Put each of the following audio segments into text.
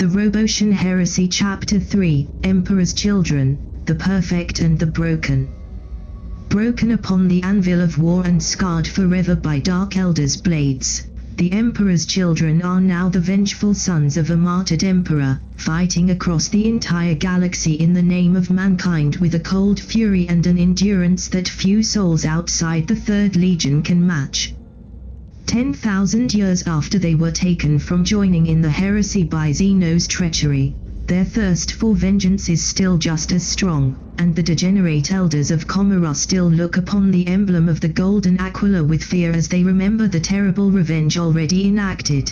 The Roboutian Heresy Chapter 3, Emperor's Children, the Perfect and the Broken. Broken upon the anvil of war and scarred forever by Dark Elder's blades, the Emperor's children are now the vengeful sons of a martyred emperor, fighting across the entire galaxy in the name of mankind with a cold fury and an endurance that few souls outside the Third Legion can match. 10,000 years after they were taken from joining in the heresy by Zeno's treachery, their thirst for vengeance is still just as strong, and the degenerate elders of Commorragh still look upon the emblem of the golden aquila with fear as they remember the terrible revenge already enacted.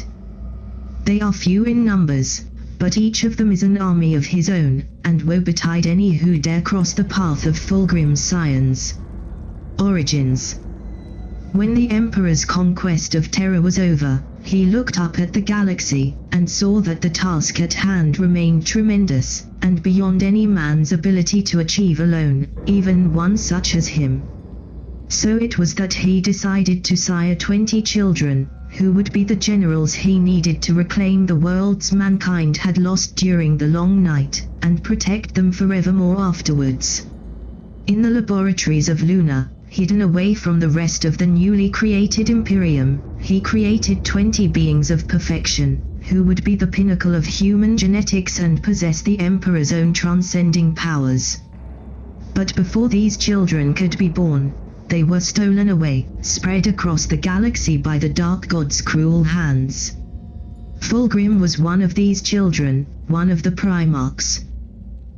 They are few in numbers, but each of them is an army of his own, and woe betide any who dare cross the path of Fulgrim's scions. Origins. When the Emperor's conquest of Terra was over, he looked up at the galaxy, and saw that the task at hand remained tremendous, and beyond any man's ability to achieve alone, even one such as him. So it was that he decided to sire 20 children, who would be the generals he needed to reclaim the worlds mankind had lost during the long night, and protect them forevermore afterwards. In the laboratories of Luna, hidden away from the rest of the newly created Imperium, he created 20 beings of perfection, who would be the pinnacle of human genetics and possess the Emperor's own transcending powers. But before these children could be born, they were stolen away, spread across the galaxy by the Dark God's cruel hands. Fulgrim was one of these children, one of the Primarchs.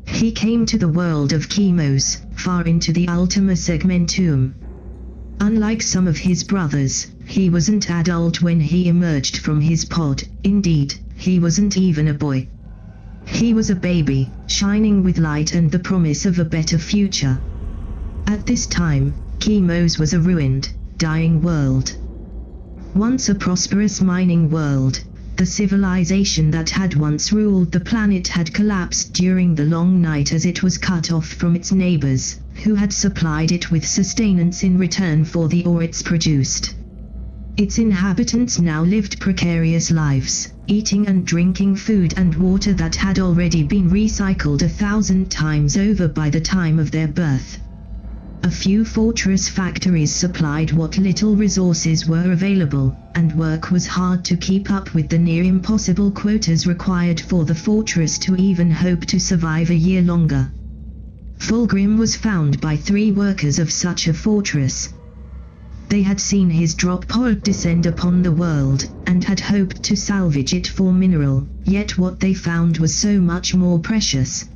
He came to the world of Chemos, far into the Ultima Segmentum. Unlike some of his brothers, he wasn't adult when he emerged from his pod. Indeed, he wasn't even a boy. He was a baby, shining with light and the promise of a better future. At this time, Chemos was a ruined, dying world. Once a prosperous mining world, the civilization that had once ruled the planet had collapsed during the long night as it was cut off from its neighbors, who had supplied it with sustenance in return for the ore it's produced. Its inhabitants now lived precarious lives, eating and drinking food and water that had already been recycled 1,000 times over by the time of their birth. A few fortress factories supplied what little resources were available, and work was hard to keep up with the near impossible quotas required for the fortress to even hope to survive a year longer. Fulgrim was found by 3 workers of such a fortress. They had seen his drop pod descend upon the world, and had hoped to salvage it for mineral, yet what they found was so much more precious.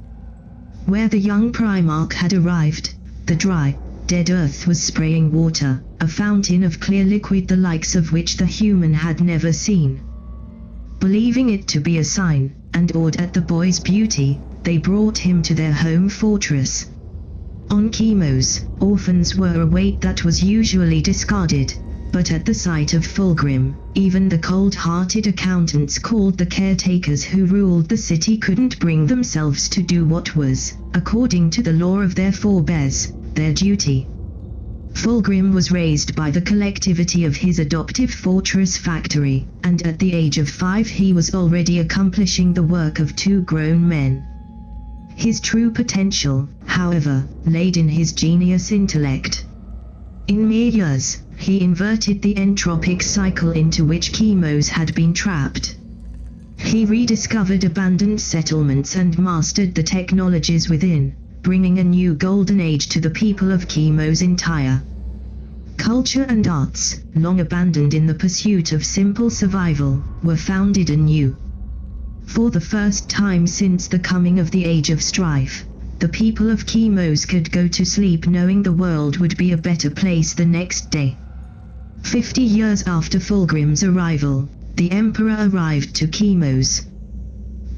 Where the young Primarch had arrived, the dry, dead earth was spraying water, a fountain of clear liquid the likes of which the human had never seen. Believing it to be a sign, and awed at the boy's beauty, they brought him to their home fortress. On Chemos, orphans were a weight that was usually discarded, but at the sight of Fulgrim, even the cold-hearted accountants called the caretakers who ruled the city couldn't bring themselves to do what was, according to the law of their forebears, their duty. Fulgrim was raised by the collectivity of his adoptive fortress factory, and at the age of 5 he was already accomplishing the work of 2 grown men. His true potential, however, laid in his genius intellect. In mere years, he inverted the entropic cycle into which Chemos had been trapped. He rediscovered abandoned settlements and mastered the technologies within, bringing a new golden age to the people of Chemos' entire culture and arts, long abandoned in the pursuit of simple survival, were founded anew. For the first time since the coming of the Age of Strife, the people of Chemos could go to sleep knowing the world would be a better place the next day. 50 years after Fulgrim's arrival, the Emperor arrived to Chemos.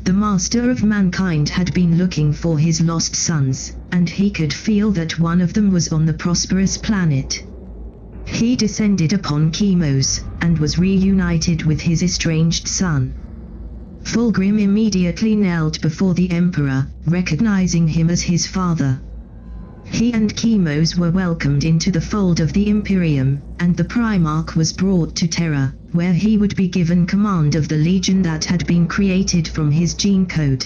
The Master of Mankind had been looking for his lost sons, and he could feel that one of them was on the prosperous planet. He descended upon Chemos, and was reunited with his estranged son. Fulgrim immediately knelt before the Emperor, recognizing him as his father. He and Chemos were welcomed into the fold of the Imperium, and the Primarch was brought to Terra, where he would be given command of the legion that had been created from his gene code.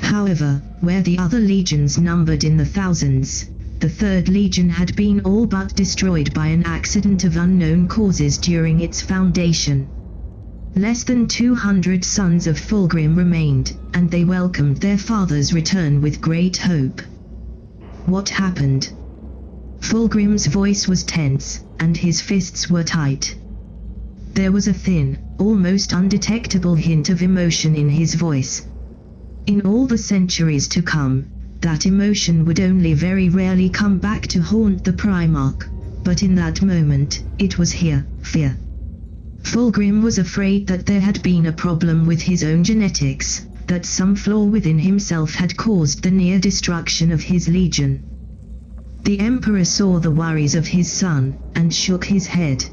However, where the other legions numbered in the thousands, the Third Legion had been all but destroyed by an accident of unknown causes during its foundation. Less than 200 sons of Fulgrim remained, and they welcomed their father's return with great hope. What happened? Fulgrim's voice was tense, and his fists were tight. There was a thin, almost undetectable hint of emotion in his voice. In all the centuries to come, that emotion would only very rarely come back to haunt the Primarch, but in that moment, it was here, fear. Fulgrim was afraid that there had been a problem with his own genetics, that some flaw within himself had caused the near destruction of his legion. The Emperor saw the worries of his son, and shook his head.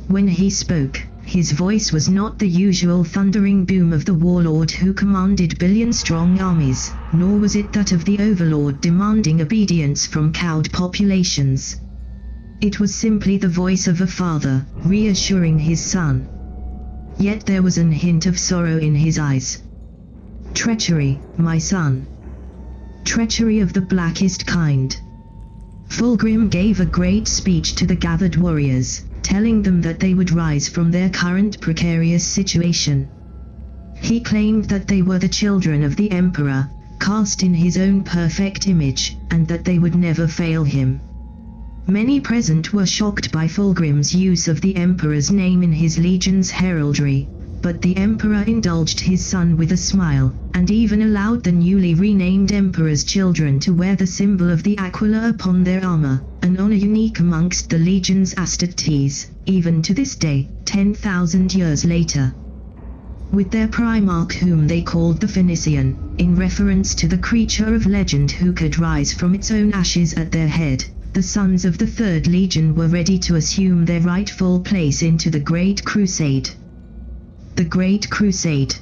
When he spoke, his voice was not the usual thundering boom of the warlord who commanded billion-strong armies, nor was it that of the overlord demanding obedience from cowed populations. It was simply the voice of a father, reassuring his son. Yet there was an hint of sorrow in his eyes. Treachery, my son. Treachery of the blackest kind. Fulgrim gave a great speech to the gathered warriors, telling them that they would rise from their current precarious situation. He claimed that they were the children of the Emperor, cast in his own perfect image, and that they would never fail him. Many present were shocked by Fulgrim's use of the Emperor's name in his legion's heraldry, but the Emperor indulged his son with a smile, and even allowed the newly renamed Emperor's children to wear the symbol of the Aquila upon their armor, an honor unique amongst the legion's Astartes, even to this day, 10,000 years later. With their Primarch whom they called the Phoenician, in reference to the creature of legend who could rise from its own ashes at their head, the sons of the Third Legion were ready to assume their rightful place into the Great Crusade. The Great Crusade.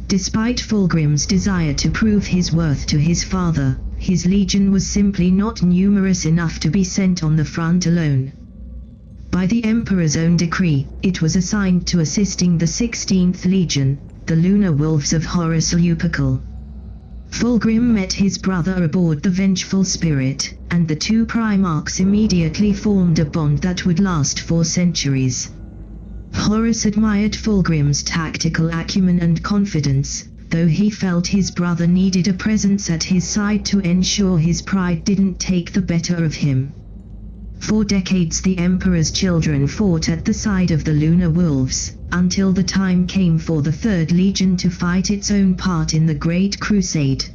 Despite Fulgrim's desire to prove his worth to his father, his legion was simply not numerous enough to be sent on the front alone. By the Emperor's own decree, it was assigned to assisting the 16th Legion, the Lunar Wolves of Horus Lupercal. Fulgrim met his brother aboard the Vengeful Spirit, and the two Primarchs immediately formed a bond that would last for centuries. Horus admired Fulgrim's tactical acumen and confidence, though he felt his brother needed a presence at his side to ensure his pride didn't take the better of him. For decades the Emperor's children fought at the side of the Lunar Wolves, until the time came for the Third Legion to fight its own part in the Great Crusade.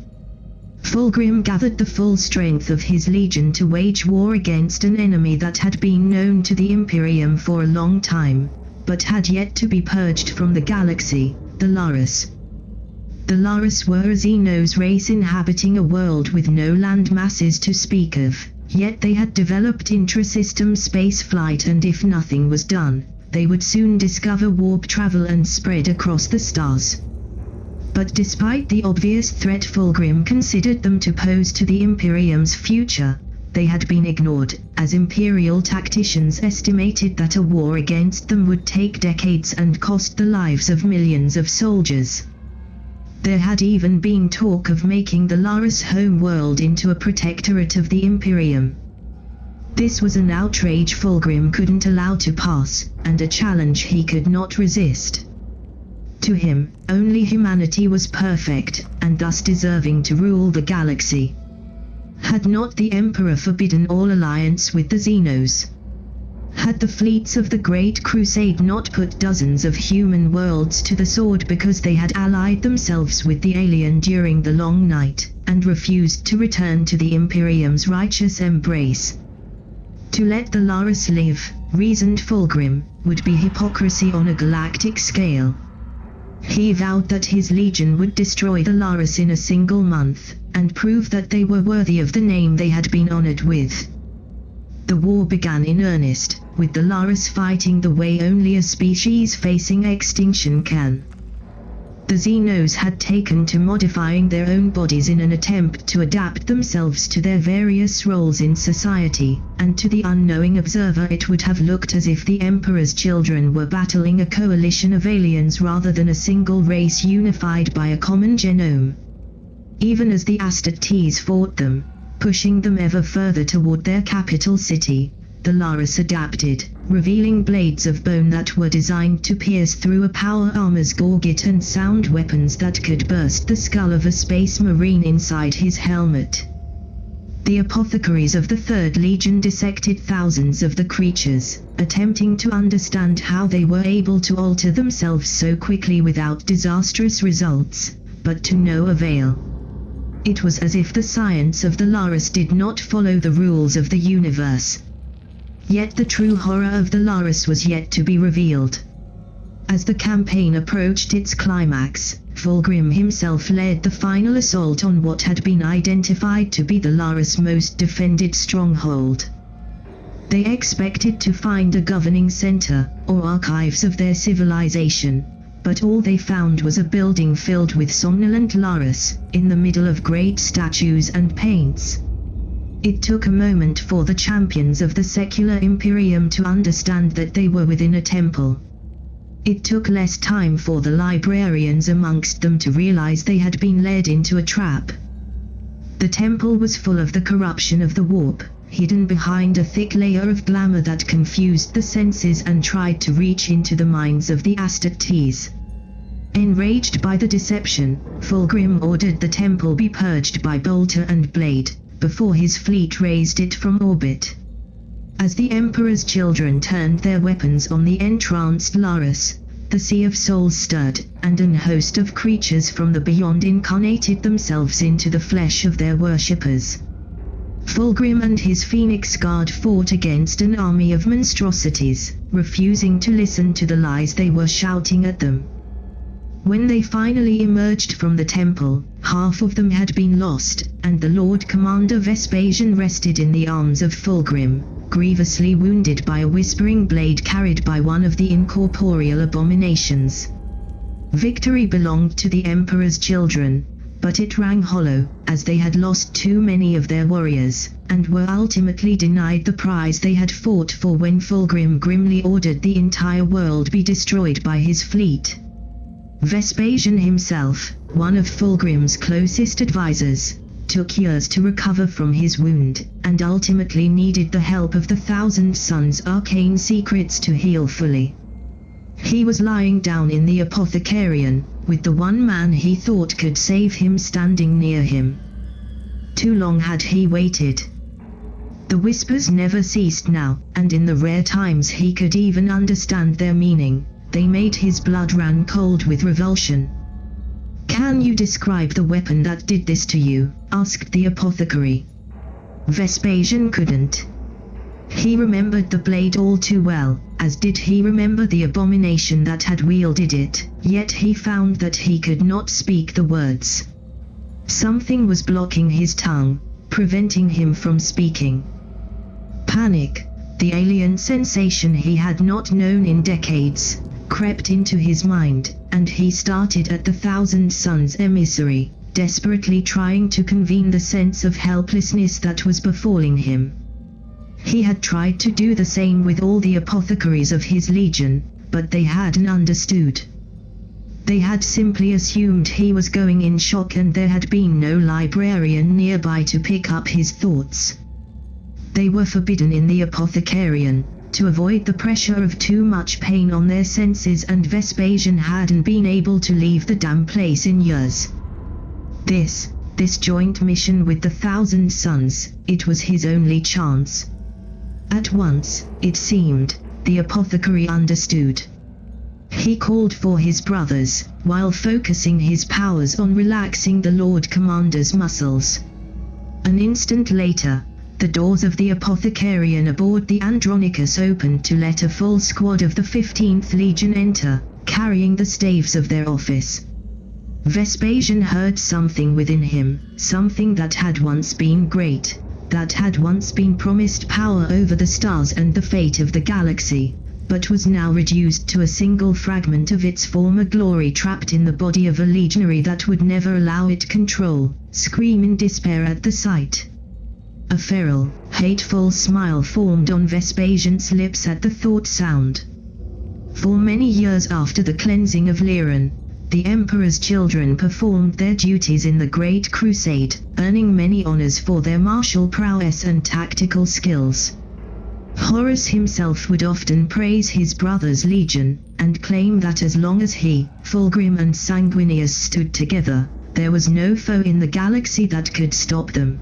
Fulgrim gathered the full strength of his legion to wage war against an enemy that had been known to the Imperium for a long time, but had yet to be purged from the galaxy, the Laris. The Laris were a Xenos race inhabiting a world with no land masses to speak of, yet they had developed intra-system space flight, and if nothing was done, they would soon discover warp travel and spread across the stars. But despite the obvious threat Fulgrim considered them to pose to the Imperium's future, they had been ignored, as Imperial tacticians estimated that a war against them would take decades and cost the lives of millions of soldiers. There had even been talk of making the Laris Homeworld into a protectorate of the Imperium. This was an outrage Fulgrim couldn't allow to pass, and a challenge he could not resist. To him, only humanity was perfect, and thus deserving to rule the galaxy. Had not the Emperor forbidden all alliance with the Xenos? Had the fleets of the Great Crusade not put dozens of human worlds to the sword because they had allied themselves with the alien during the long night, and refused to return to the Imperium's righteous embrace? To let the Laris live, reasoned Fulgrim, would be hypocrisy on a galactic scale. He vowed that his legion would destroy the Laris in a single month, and prove that they were worthy of the name they had been honored with. The war began in earnest, with the Laris fighting the way only a species facing extinction can. The Xenos had taken to modifying their own bodies in an attempt to adapt themselves to their various roles in society, and to the unknowing observer it would have looked as if the Emperor's children were battling a coalition of aliens rather than a single race unified by a common genome. Even as the Astartes fought them, pushing them ever further toward their capital city, the Laris adapted, revealing blades of bone that were designed to pierce through a power armor's gorget and sound weapons that could burst the skull of a space marine inside his helmet. The apothecaries of the Third Legion dissected thousands of the creatures, attempting to understand how they were able to alter themselves so quickly without disastrous results, but to no avail. It was as if the science of the Laris did not follow the rules of the universe. Yet the true horror of the Laris was yet to be revealed. As the campaign approached its climax, Fulgrim himself led the final assault on what had been identified to be the Laris' most defended stronghold. They expected to find a governing center, or archives of their civilization, but all they found was a building filled with somnolent Laris, in the middle of great statues and paints. It took a moment for the champions of the secular Imperium to understand that they were within a temple. It took less time for the librarians amongst them to realize they had been led into a trap. The temple was full of the corruption of the warp, hidden behind a thick layer of glamour that confused the senses and tried to reach into the minds of the Astartes. Enraged by the deception, Fulgrim ordered the temple be purged by bolter and blade, before his fleet raised it from orbit. As the Emperor's children turned their weapons on the entranced Laris, the Sea of Souls stirred, and an host of creatures from the beyond incarnated themselves into the flesh of their worshippers. Fulgrim and his Phoenix Guard fought against an army of monstrosities, refusing to listen to the lies they were shouting at them. When they finally emerged from the temple, half of them had been lost, and the Lord Commander Vespasian rested in the arms of Fulgrim, grievously wounded by a whispering blade carried by one of the incorporeal abominations. Victory belonged to the Emperor's children, but it rang hollow, as they had lost too many of their warriors, and were ultimately denied the prize they had fought for when Fulgrim grimly ordered the entire world be destroyed by his fleet. Vespasian himself, one of Fulgrim's closest advisors, took years to recover from his wound, and ultimately needed the help of the Thousand Sons' arcane secrets to heal fully. He was lying down in the Apothecarian, with the one man he thought could save him standing near him. Too long had he waited. The whispers never ceased now, and in the rare times he could even understand their meaning, they made his blood run cold with revulsion. "Can you describe the weapon that did this to you?" asked the apothecary. Vespasian couldn't. He remembered the blade all too well, as did he remember the abomination that had wielded it, yet he found that he could not speak the words. Something was blocking his tongue, preventing him from speaking. Panic, the alien sensation he had not known in decades, crept into his mind, and he started at the Thousand Sons emissary, desperately trying to convene the sense of helplessness that was befalling him. He had tried to do the same with all the apothecaries of his legion, but they hadn't understood. They had simply assumed he was going in shock and there had been no librarian nearby to pick up his thoughts. They were forbidden in the Apothecarian, to avoid the pressure of too much pain on their senses, and Vespasian hadn't been able to leave the damn place in years. This joint mission with the Thousand Sons, it was his only chance. At once, it seemed, the apothecary understood. He called for his brothers, while focusing his powers on relaxing the Lord Commander's muscles. An instant later, the doors of the Apothecarian aboard the Andronicus opened to let a full squad of the 15th Legion enter, carrying the staves of their office. Vespasian heard something within him, something that had once been great, that had once been promised power over the stars and the fate of the galaxy, but was now reduced to a single fragment of its former glory, trapped in the body of a legionary that would never allow it control, scream in despair at the sight. A feral, hateful smile formed on Vespasian's lips at the thought sound. For many years after the cleansing of Lyran, the Emperor's children performed their duties in the Great Crusade, earning many honors for their martial prowess and tactical skills. Horus himself would often praise his brother's legion, and claim that as long as he, Fulgrim and Sanguinius stood together, there was no foe in the galaxy that could stop them.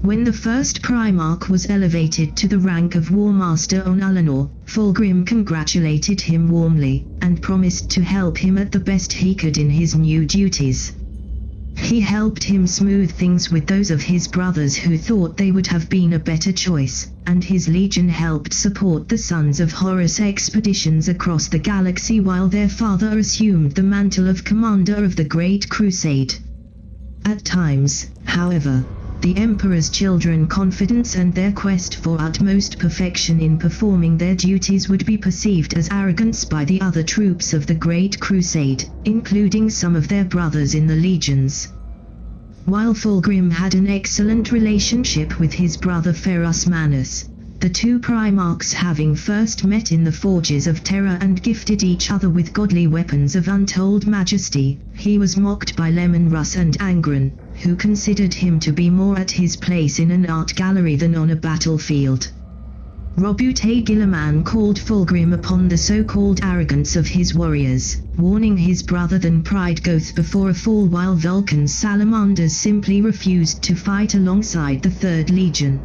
When the first Primarch was elevated to the rank of War Master on Alinor, Fulgrim congratulated him warmly, and promised to help him at the best he could in his new duties. He helped him smooth things with those of his brothers who thought they would have been a better choice, and his legion helped support the Sons of Horus expeditions across the galaxy while their father assumed the mantle of commander of the Great Crusade. At times, however, the Emperor's children's confidence and their quest for utmost perfection in performing their duties would be perceived as arrogance by the other troops of the Great Crusade, including some of their brothers in the legions. While Fulgrim had an excellent relationship with his brother Ferrus Manus, the two Primarchs having first met in the forges of Terra and gifted each other with godly weapons of untold majesty, he was mocked by Lemonruss and Angron, who considered him to be more at his place in an art gallery than on a battlefield. Roboutian Guilliman called Fulgrim upon the so-called arrogance of his warriors, warning his brother that pride goeth before a fall, while Vulcan's salamanders simply refused to fight alongside the Third Legion.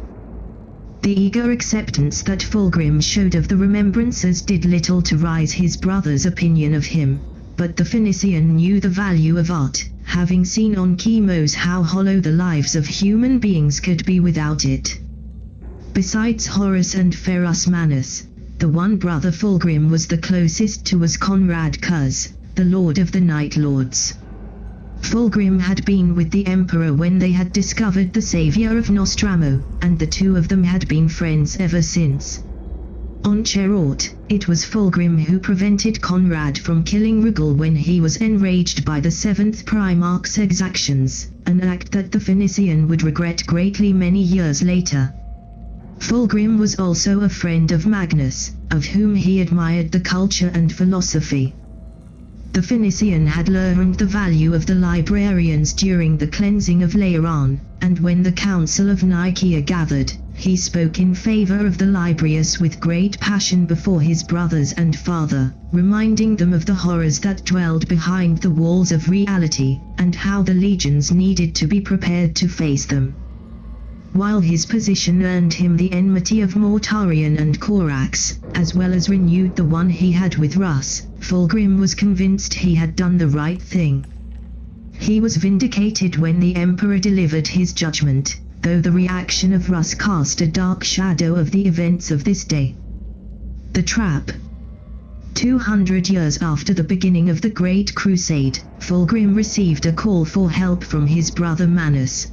The eager acceptance that Fulgrim showed of the remembrancers did little to raise his brother's opinion of him, but the Phoenician knew the value of art, having seen on Chemos how hollow the lives of human beings could be without it. Besides Horus and Ferrus Manus, the one brother Fulgrim was the closest to was Conrad Cuz, the Lord of the Night Lords. Fulgrim had been with the Emperor when they had discovered the savior of Nostramo, and the two of them had been friends ever since. On Cherort, it was Fulgrim who prevented Conrad from killing Rugal when he was enraged by the 7th Primarch's exactions, an act that the Phoenician would regret greatly many years later. Fulgrim was also a friend of Magnus, of whom he admired the culture and philosophy. The Phoenician had learned the value of the librarians during the cleansing of Lyran, and when the Council of Nicaea gathered, he spoke in favor of the Librius with great passion before his brothers and father, reminding them of the horrors that dwelled behind the walls of reality, and how the legions needed to be prepared to face them. While his position earned him the enmity of Mortarion and Corax, as well as renewed the one he had with Russ, Fulgrim was convinced he had done the right thing. He was vindicated when the Emperor delivered his judgment, though the reaction of Russ cast a dark shadow of the events of this day. The Trap. 200 years after the beginning of the Great Crusade, Fulgrim received a call for help from his brother Manus.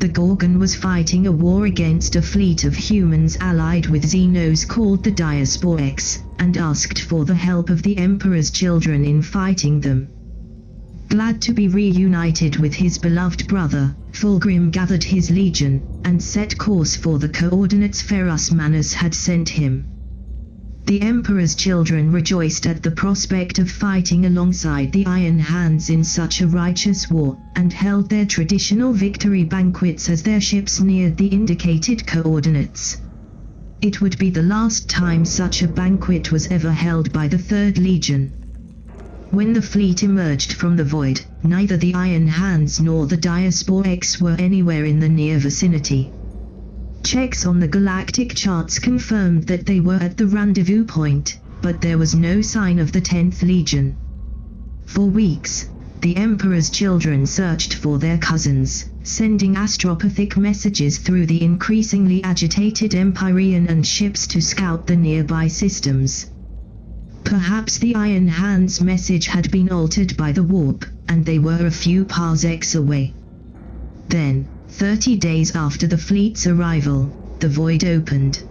The Gorgon was fighting a war against a fleet of humans allied with Xenos called the Diasporics, and asked for the help of the Emperor's children in fighting them. Glad to be reunited with his beloved brother, Fulgrim gathered his legion, and set course for the coordinates Ferrus Manus had sent him. The Emperor's children rejoiced at the prospect of fighting alongside the Iron Hands in such a righteous war, and held their traditional victory banquets as their ships neared the indicated coordinates. It would be the last time such a banquet was ever held by the Third Legion. When the fleet emerged from the void, neither the Iron Hands nor the Diasporics were anywhere in the near vicinity. Checks on the galactic charts confirmed that they were at the rendezvous point, but there was no sign of the 10th Legion. For weeks, the Emperor's children searched for their cousins, sending astropathic messages through the increasingly agitated Empyrean and ships to scout the nearby systems. Perhaps the Iron Hand's message had been altered by the warp, and they were a few parsecs away. Then, 30 days after the fleet's arrival, the void opened.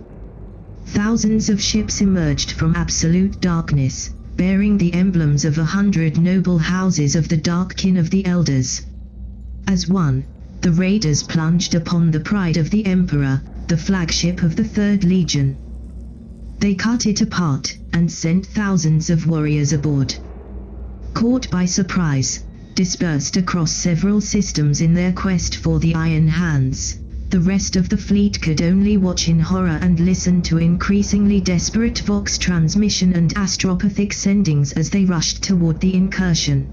Thousands of ships emerged from absolute darkness, bearing the emblems of 100 noble houses of the dark kin of the Elders. As one, the raiders plunged upon the pride of the Emperor, the flagship of the Third Legion. They cut it apart, and sent thousands of warriors aboard. Caught by surprise, dispersed across several systems in their quest for the Iron Hands, the rest of the fleet could only watch in horror and listen to increasingly desperate Vox transmission and astropathic sendings as they rushed toward the incursion.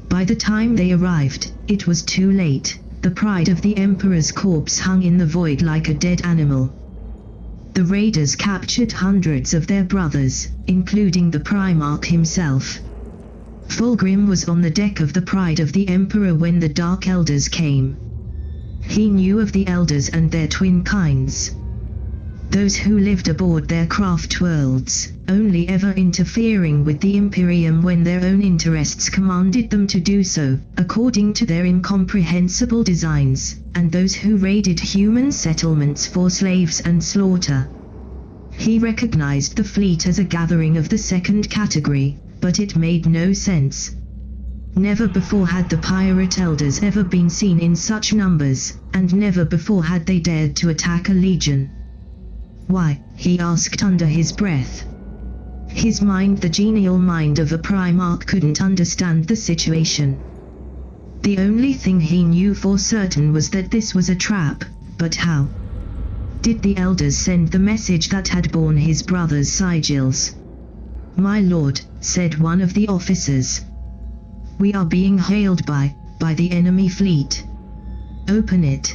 By the time they arrived, it was too late. The pride of the Emperor's corpse hung in the void like a dead animal. The raiders captured hundreds of their brothers, including the Primarch himself. Fulgrim was on the deck of the Pride of the Emperor when the Dark Elders came. He knew of the Elders and their twin kinds. Those who lived aboard their craft worlds, only ever interfering with the Imperium when their own interests commanded them to do so, according to their incomprehensible designs, and those who raided human settlements for slaves and slaughter. He recognized the fleet as a gathering of the second category, but it made no sense. Never before had the pirate elders ever been seen in such numbers, and never before had they dared to attack a legion. Why? He asked under his breath. His mind, the genial mind of a Primarch, couldn't understand the situation. The only thing he knew for certain was that this was a trap, but how? Did the elders send the message that had borne his brother's sigils? "My lord," said one of the officers. "We are being hailed by the enemy fleet. Open it."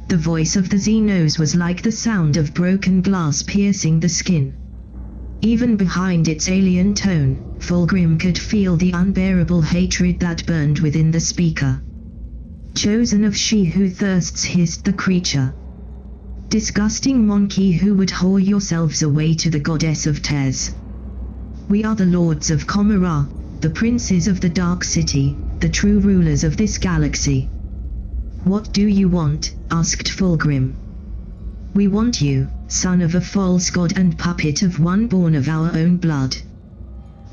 The voice of the Xenos was like the sound of broken glass piercing the skin. Even behind its alien tone, Fulgrim could feel the unbearable hatred that burned within the speaker. "Chosen of she who thirsts," hissed the creature. "Disgusting monkey who would whore yourselves away to the goddess of Tez. We are the lords of Commorragh, the princes of the Dark City, the true rulers of this galaxy." "What do you want?" asked Fulgrim. "We want you, son of a false god and puppet of one born of our own blood.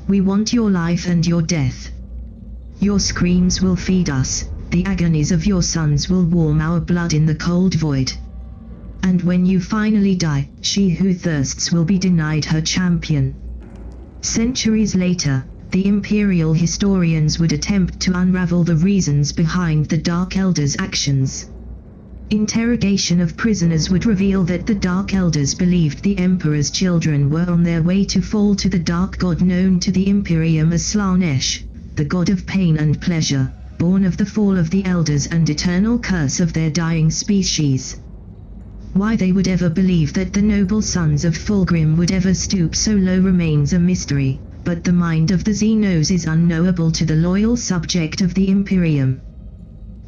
We want your life and your death. Your screams will feed us, the agonies of your sons will warm our blood in the cold void. And when you finally die, she who thirsts will be denied her champion." Centuries later, the Imperial historians would attempt to unravel the reasons behind the Dark Elders' actions. Interrogation of prisoners would reveal that the Dark Elders believed the Emperor's children were on their way to fall to the dark god known to the Imperium as Slanesh, the god of pain and pleasure, born of the fall of the Elders and eternal curse of their dying species. Why they would ever believe that the noble sons of Fulgrim would ever stoop so low remains a mystery, but the mind of the Xenos is unknowable to the loyal subject of the Imperium.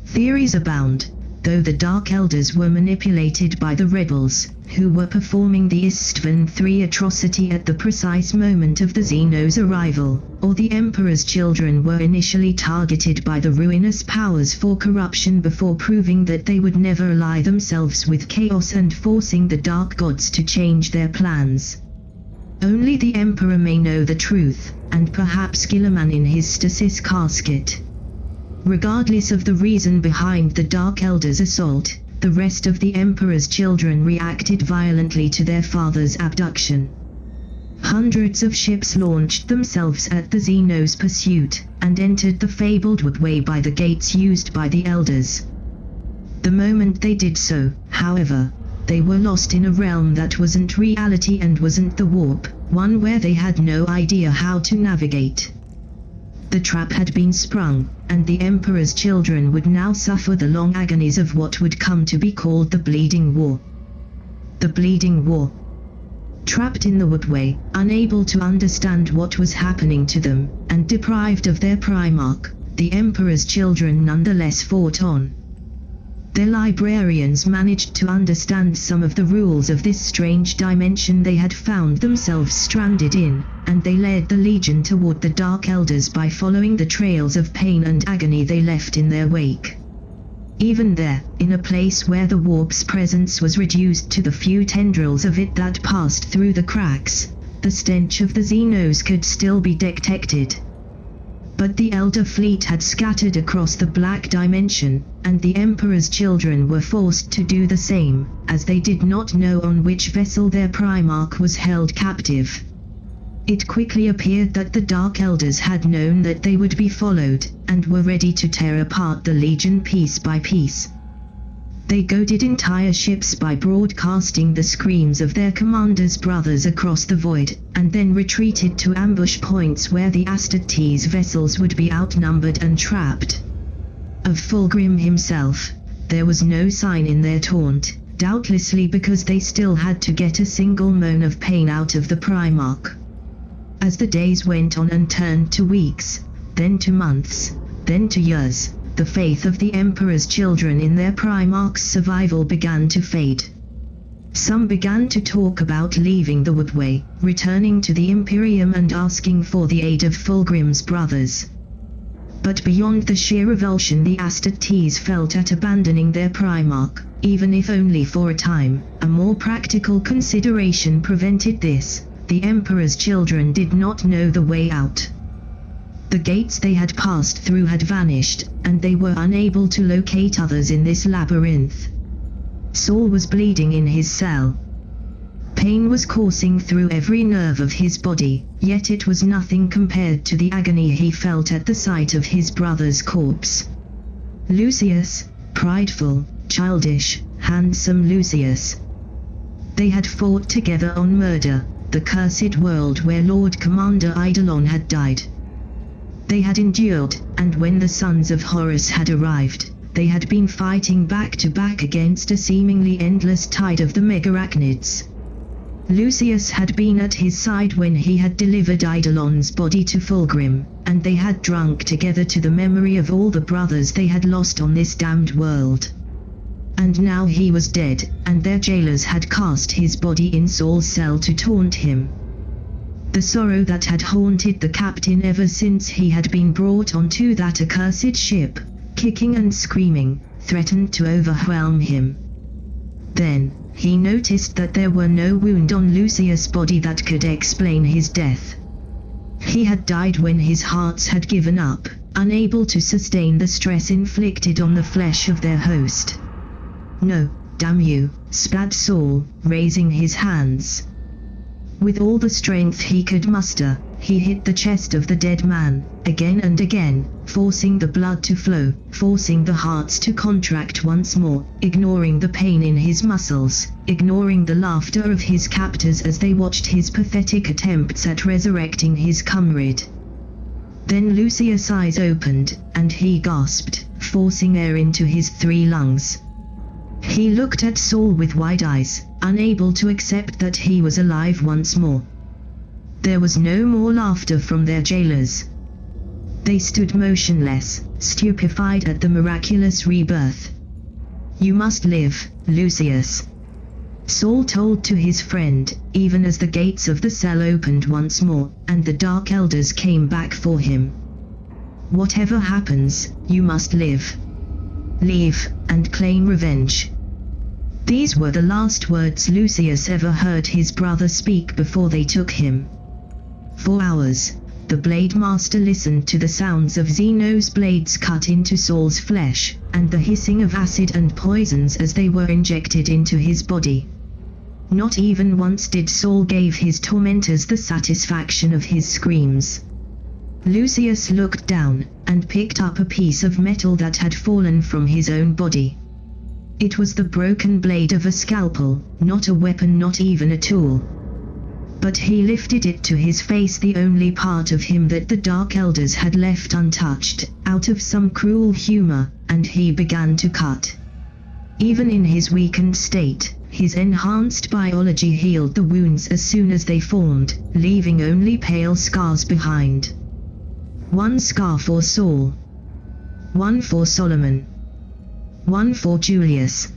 Theories abound, though the Dark Elders were manipulated by the rebels, who were performing the Istvan III atrocity at the precise moment of the Xenos' arrival, or the Emperor's children were initially targeted by the ruinous powers for corruption before proving that they would never ally themselves with chaos and forcing the Dark Gods to change their plans. Only the Emperor may know the truth, and perhaps Guilliman in his stasis casket. Regardless of the reason behind the Dark Elders' assault, the rest of the Emperor's children reacted violently to their father's abduction. Hundreds of ships launched themselves at the Xenos' pursuit, and entered the fabled woodway by the gates used by the Elders. The moment they did so, however, they were lost in a realm that wasn't reality and wasn't the warp, one where they had no idea how to navigate. The trap had been sprung, and the Emperor's children would now suffer the long agonies of what would come to be called the Bleeding War. The Bleeding War. Trapped in the woodway, unable to understand what was happening to them, and deprived of their Primarch, the Emperor's children nonetheless fought on. Their librarians managed to understand some of the rules of this strange dimension they had found themselves stranded in, and they led the Legion toward the Dark Elders by following the trails of pain and agony they left in their wake. Even there, in a place where the warp's presence was reduced to the few tendrils of it that passed through the cracks, the stench of the Xenos could still be detected. But the Elder Fleet had scattered across the Black Dimension, and the Emperor's children were forced to do the same, as they did not know on which vessel their Primarch was held captive. It quickly appeared that the Dark Elders had known that they would be followed, and were ready to tear apart the Legion piece by piece. They goaded entire ships by broadcasting the screams of their commander's brothers across the void, and then retreated to ambush points where the Astartes vessels would be outnumbered and trapped. Of Fulgrim himself, there was no sign in their taunt, doubtlessly because they still had to get a single moan of pain out of the Primarch. As the days went on and turned to weeks, then to months, then to years, the faith of the Emperor's children in their Primarch's survival began to fade. Some began to talk about leaving the Woodway, returning to the Imperium and asking for the aid of Fulgrim's brothers. But beyond the sheer revulsion the Astartes felt at abandoning their Primarch, even if only for a time, a more practical consideration prevented this. The Emperor's children did not know the way out. The gates they had passed through had vanished, and they were unable to locate others in this labyrinth. Saul was bleeding in his cell. Pain was coursing through every nerve of his body, yet it was nothing compared to the agony he felt at the sight of his brother's corpse. Lucius, prideful, childish, handsome Lucius. They had fought together on Murder, the cursed world where Lord Commander Eidolon had died. They had endured, and when the sons of Horus had arrived, they had been fighting back to back against a seemingly endless tide of the Megarachnids. Lucius had been at his side when he had delivered Eidolon's body to Fulgrim, and they had drunk together to the memory of all the brothers they had lost on this damned world. And now he was dead, and their jailers had cast his body in Saul's cell to taunt him. The sorrow that had haunted the captain ever since he had been brought onto that accursed ship, kicking and screaming, threatened to overwhelm him. Then, he noticed that there were no wounds on Lucius' body that could explain his death. He had died when his hearts had given up, unable to sustain the stress inflicted on the flesh of their host. "No, damn you," spat Saul, raising his hands. With all the strength he could muster, he hit the chest of the dead man, again and again, forcing the blood to flow, forcing the hearts to contract once more, ignoring the pain in his muscles, ignoring the laughter of his captors as they watched his pathetic attempts at resurrecting his comrade. Then Lucius' eyes opened, and he gasped, forcing air into his 3 lungs. He looked at Saul with wide eyes, unable to accept that he was alive once more. There was no more laughter from their jailers. They stood motionless, stupefied at the miraculous rebirth. "You must live, Lucius," Saul told to his friend, even as the gates of the cell opened once more, and the Dark Elders came back for him. "Whatever happens, you must live. Leave, and claim revenge." These were the last words Lucius ever heard his brother speak before they took him. For hours, the Blade Master listened to the sounds of Xeno's blades cut into Saul's flesh, and the hissing of acid and poisons as they were injected into his body. Not even once did Saul give his tormentors the satisfaction of his screams. Lucius looked down, and picked up a piece of metal that had fallen from his own body. It was the broken blade of a scalpel, not a weapon, not even a tool. But he lifted it to his face, the only part of him that the Dark Elders had left untouched, out of some cruel humor, and he began to cut. Even in his weakened state, his enhanced biology healed the wounds as soon as they formed, leaving only pale scars behind. 1 scar for Saul. 1 for Solomon. 1 for Julius.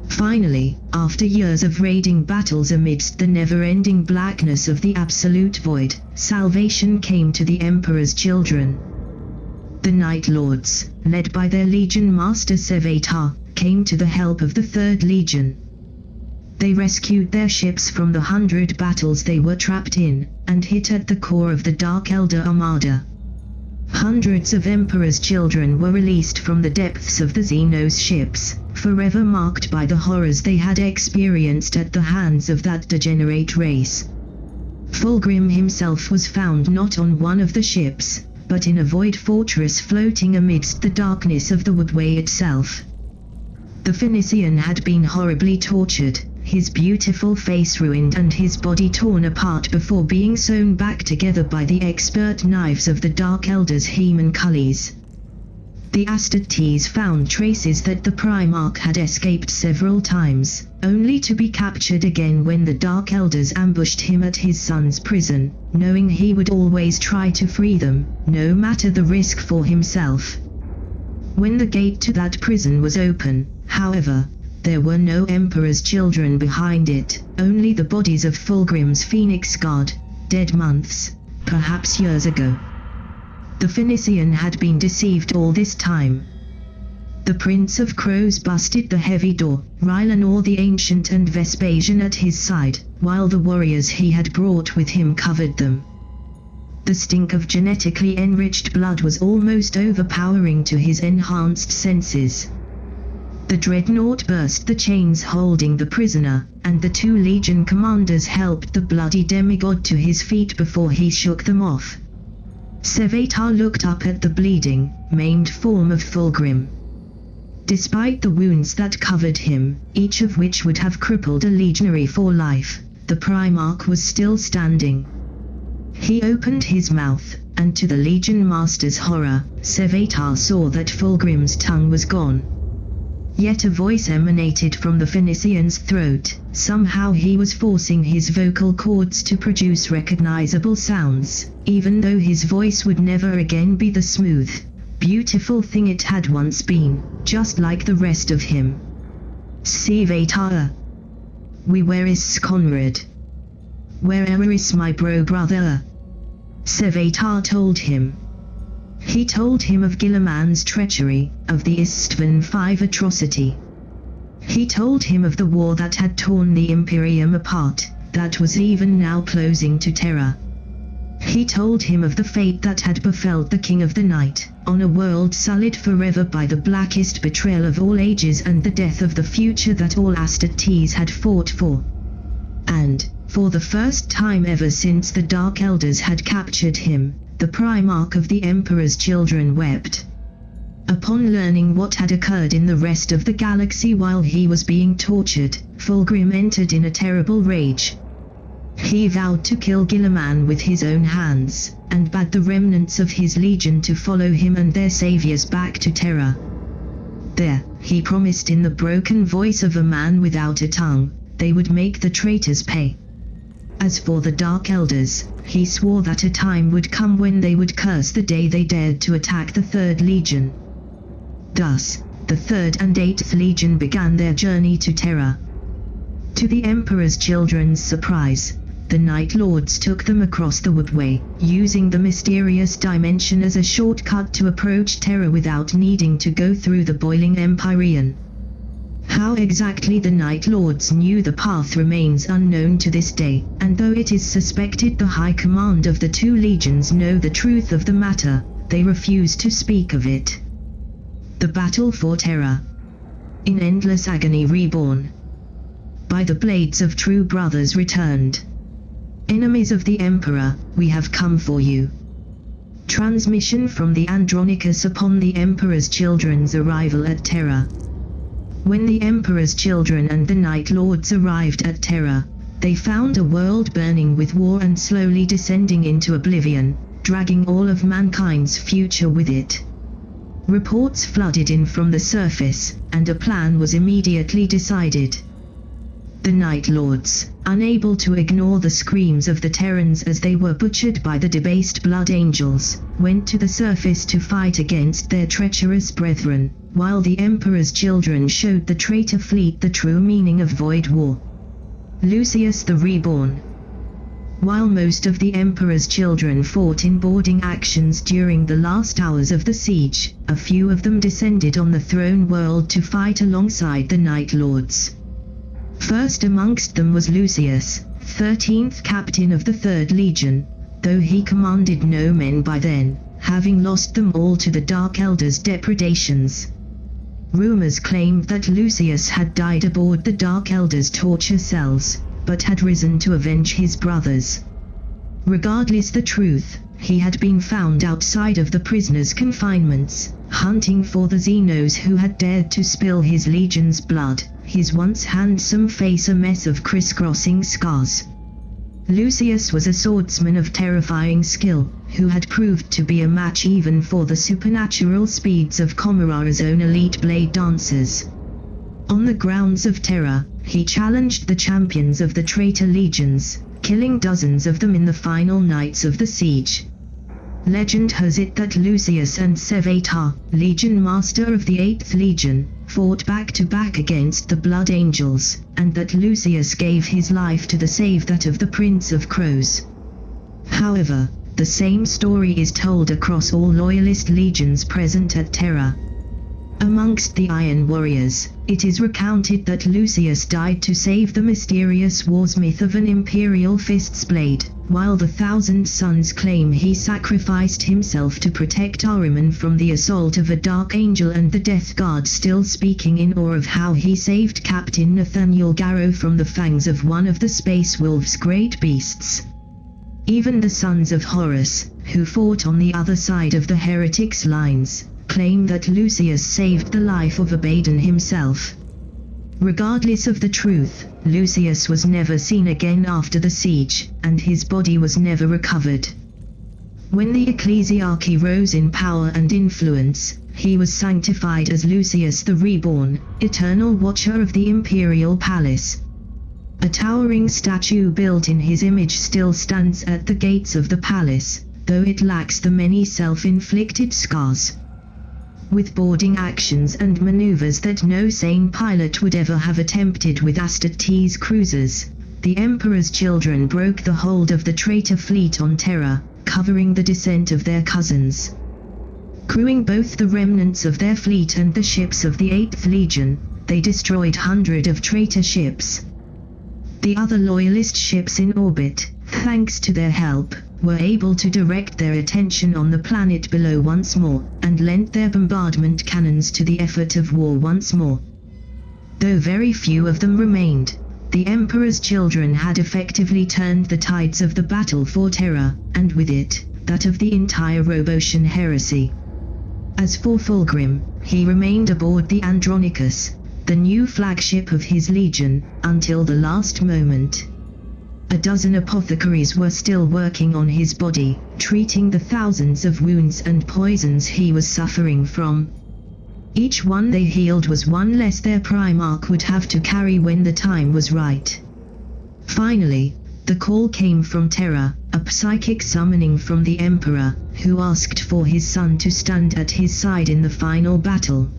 Finally, after years of raiding battles amidst the never-ending blackness of the absolute void, salvation came to the Emperor's children. The Night Lords, led by their Legion Master Sevatar, came to the help of the Third Legion. They rescued their ships from the 100 battles they were trapped in, and hit at the core of the Dark Elder Armada. Hundreds of Emperor's children were released from the depths of the Xenos ships, forever marked by the horrors they had experienced at the hands of that degenerate race. Fulgrim himself was found not on one of the ships, but in a void fortress floating amidst the darkness of the woodway itself. The Phoenician had been horribly tortured, his beautiful face ruined and his body torn apart before being sewn back together by the expert knives of the Dark Elders Hem and Cullies. The Astartes found traces that the Primarch had escaped several times, only to be captured again when the Dark Elders ambushed him at his son's prison, knowing he would always try to free them, no matter the risk for himself. When the gate to that prison was open, however, there were no Emperor's children behind it, only the bodies of Fulgrim's Phoenix Guard, dead months, perhaps years ago. The Phoenician had been deceived all this time. The Prince of Crows busted the heavy door, Rylanor the Ancient and Vespasian at his side, while the warriors he had brought with him covered them. The stink of genetically enriched blood was almost overpowering to his enhanced senses. The dreadnought burst the chains holding the prisoner, and the 2 Legion commanders helped the bloody demigod to his feet before he shook them off. Sevatar looked up at the bleeding, maimed form of Fulgrim. Despite the wounds that covered him, each of which would have crippled a legionary for life, the Primarch was still standing. He opened his mouth, and to the Legion Master's horror, Sevatar saw that Fulgrim's tongue was gone. Yet a voice emanated from the Phoenician's throat. Somehow he was forcing his vocal cords to produce recognizable sounds, even though his voice would never again be the smooth, beautiful thing it had once been, just like the rest of him. Sevatar. Where is Conrad? Where is my brother? Sevatar told him. He told him of Guilliman's treachery, of the Istvan V atrocity. He told him of the war that had torn the Imperium apart, that was even now closing to Terra. He told him of the fate that had befell the King of the Night, on a world sullied forever by the blackest betrayal of all ages and the death of the future that all Astartes had fought for. And, for the first time ever since the Dark Elders had captured him, the Primarch of the Emperor's children wept. Upon learning what had occurred in the rest of the galaxy while he was being tortured, Fulgrim entered in a terrible rage. He vowed to kill Guilliman with his own hands, and bade the remnants of his legion to follow him and their saviors back to Terra. There, he promised in the broken voice of a man without a tongue, they would make the traitors pay. As for the Dark Elders, he swore that a time would come when they would curse the day they dared to attack the Third Legion. Thus, the 3rd and 8th Legion began their journey to Terra. To the Emperor's children's surprise, the Night Lords took them across the woodway, using the mysterious dimension as a shortcut to approach Terra without needing to go through the boiling Empyrean. How exactly the Night Lords knew the path remains unknown to this day, and though it is suspected the High Command of the 2 legions know the truth of the matter, they refuse to speak of it. The battle for Terra. In endless agony reborn. By the blades of true brothers returned. Enemies of the Emperor, we have come for you. Transmission from the Andronicus upon the Emperor's children's arrival at Terra. When the Emperor's children and the Night Lords arrived at Terra, they found a world burning with war and slowly descending into oblivion, dragging all of mankind's future with it. Reports flooded in from the surface, and a plan was immediately decided. The Night Lords, unable to ignore the screams of the Terrans as they were butchered by the debased Blood Angels, went to the surface to fight against their treacherous brethren, while the Emperor's children showed the traitor fleet the true meaning of Void War. Lucius the Reborn. While most of the Emperor's children fought in boarding actions during the last hours of the siege, a few of them descended on the throne world to fight alongside the Night Lords. First amongst them was Lucius, 13th captain of the 3rd Legion, though he commanded no men by then, having lost them all to the Dark Elders' depredations. Rumors claimed that Lucius had died aboard the Dark Elders' torture cells, but had risen to avenge his brothers. Regardless the truth, he had been found outside of the prisoners' confinements, hunting for the Xenos who had dared to spill his legion's blood, his once handsome face a mess of crisscrossing scars. Lucius was a swordsman of terrifying skill, who had proved to be a match even for the supernatural speeds of Commorragh's own elite blade dancers. On the grounds of Terra, he challenged the champions of the traitor legions, killing dozens of them in the final nights of the siege. Legend has it that Lucius and Sevatar, Legion Master of the 8th Legion, fought back-to-back against the Blood Angels, and that Lucius gave his life to save that of the Prince of Crows. However, the same story is told across all Loyalist legions present at Terra. Amongst the Iron Warriors, it is recounted that Lucius died to save the mysterious warsmith of an Imperial Fist's blade, while the Thousand Sons claim he sacrificed himself to protect Ahriman from the assault of a Dark Angel, and the Death Guard still speaking in awe of how he saved Captain Nathaniel Garrow from the fangs of one of the Space Wolf's great beasts. Even the sons of Horus, who fought on the other side of the heretics' lines, claim that Lucius saved the life of Abaddon himself. Regardless of the truth, Lucius was never seen again after the siege, and his body was never recovered. When the ecclesiarchy rose in power and influence, he was sanctified as Lucius the Reborn, eternal watcher of the imperial palace. A towering statue built in his image still stands at the gates of the palace, though it lacks the many self-inflicted scars. With boarding actions and maneuvers that no sane pilot would ever have attempted with Astartes cruisers, the Emperor's children broke the hold of the traitor fleet on Terra, covering the descent of their cousins. Crewing both the remnants of their fleet and the ships of the 8th Legion, they destroyed hundreds of traitor ships. The other Loyalist ships in orbit, thanks to their help, were able to direct their attention on the planet below once more, and lent their bombardment cannons to the effort of war once more. Though very few of them remained, the Emperor's children had effectively turned the tides of the battle for Terra, and with it, that of the entire Roboutian Heresy. As for Fulgrim, he remained aboard the Andronicus, the new flagship of his legion, until the last moment. A dozen apothecaries were still working on his body, treating the thousands of wounds and poisons he was suffering from. Each one they healed was one less their Primarch would have to carry when the time was right. Finally, the call came from Terra, a psychic summoning from the Emperor, who asked for his son to stand at his side in the final battle.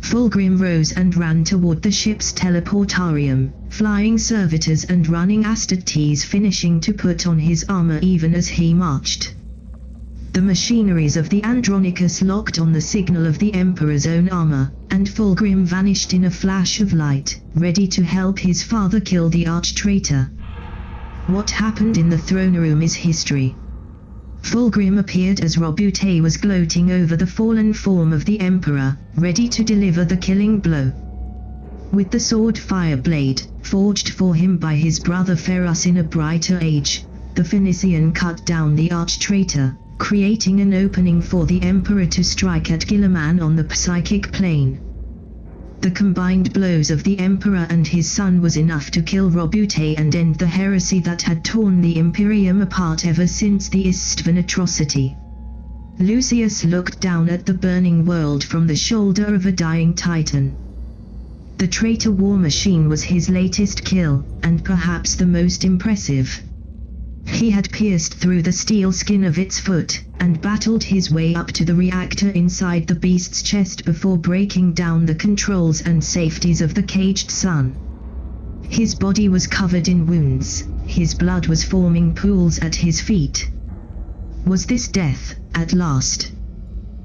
Fulgrim rose and ran toward the ship's teleportarium, flying servitors and running Astartes, finishing to put on his armor even as he marched. The machineries of the Andronicus locked on the signal of the Emperor's own armor, and Fulgrim vanished in a flash of light, ready to help his father kill the arch-traitor. What happened in the throne room is history. Fulgrim appeared as Roboute was gloating over the fallen form of the Emperor, ready to deliver the killing blow. With the sword Fireblade, forged for him by his brother Ferrus in a brighter age, the Phoenician cut down the arch-traitor, creating an opening for the Emperor to strike at Guilliman on the psychic plane. The combined blows of the Emperor and his son was enough to kill Roboute and end the heresy that had torn the Imperium apart ever since the Istvan atrocity. Lucius looked down at the burning world from the shoulder of a dying titan. The traitor war machine was his latest kill, and perhaps the most impressive. He had pierced through the steel skin of its foot, and battled his way up to the reactor inside the beast's chest before breaking down the controls and safeties of the caged sun. His body was covered in wounds, his blood was forming pools at his feet. Was this death, at last?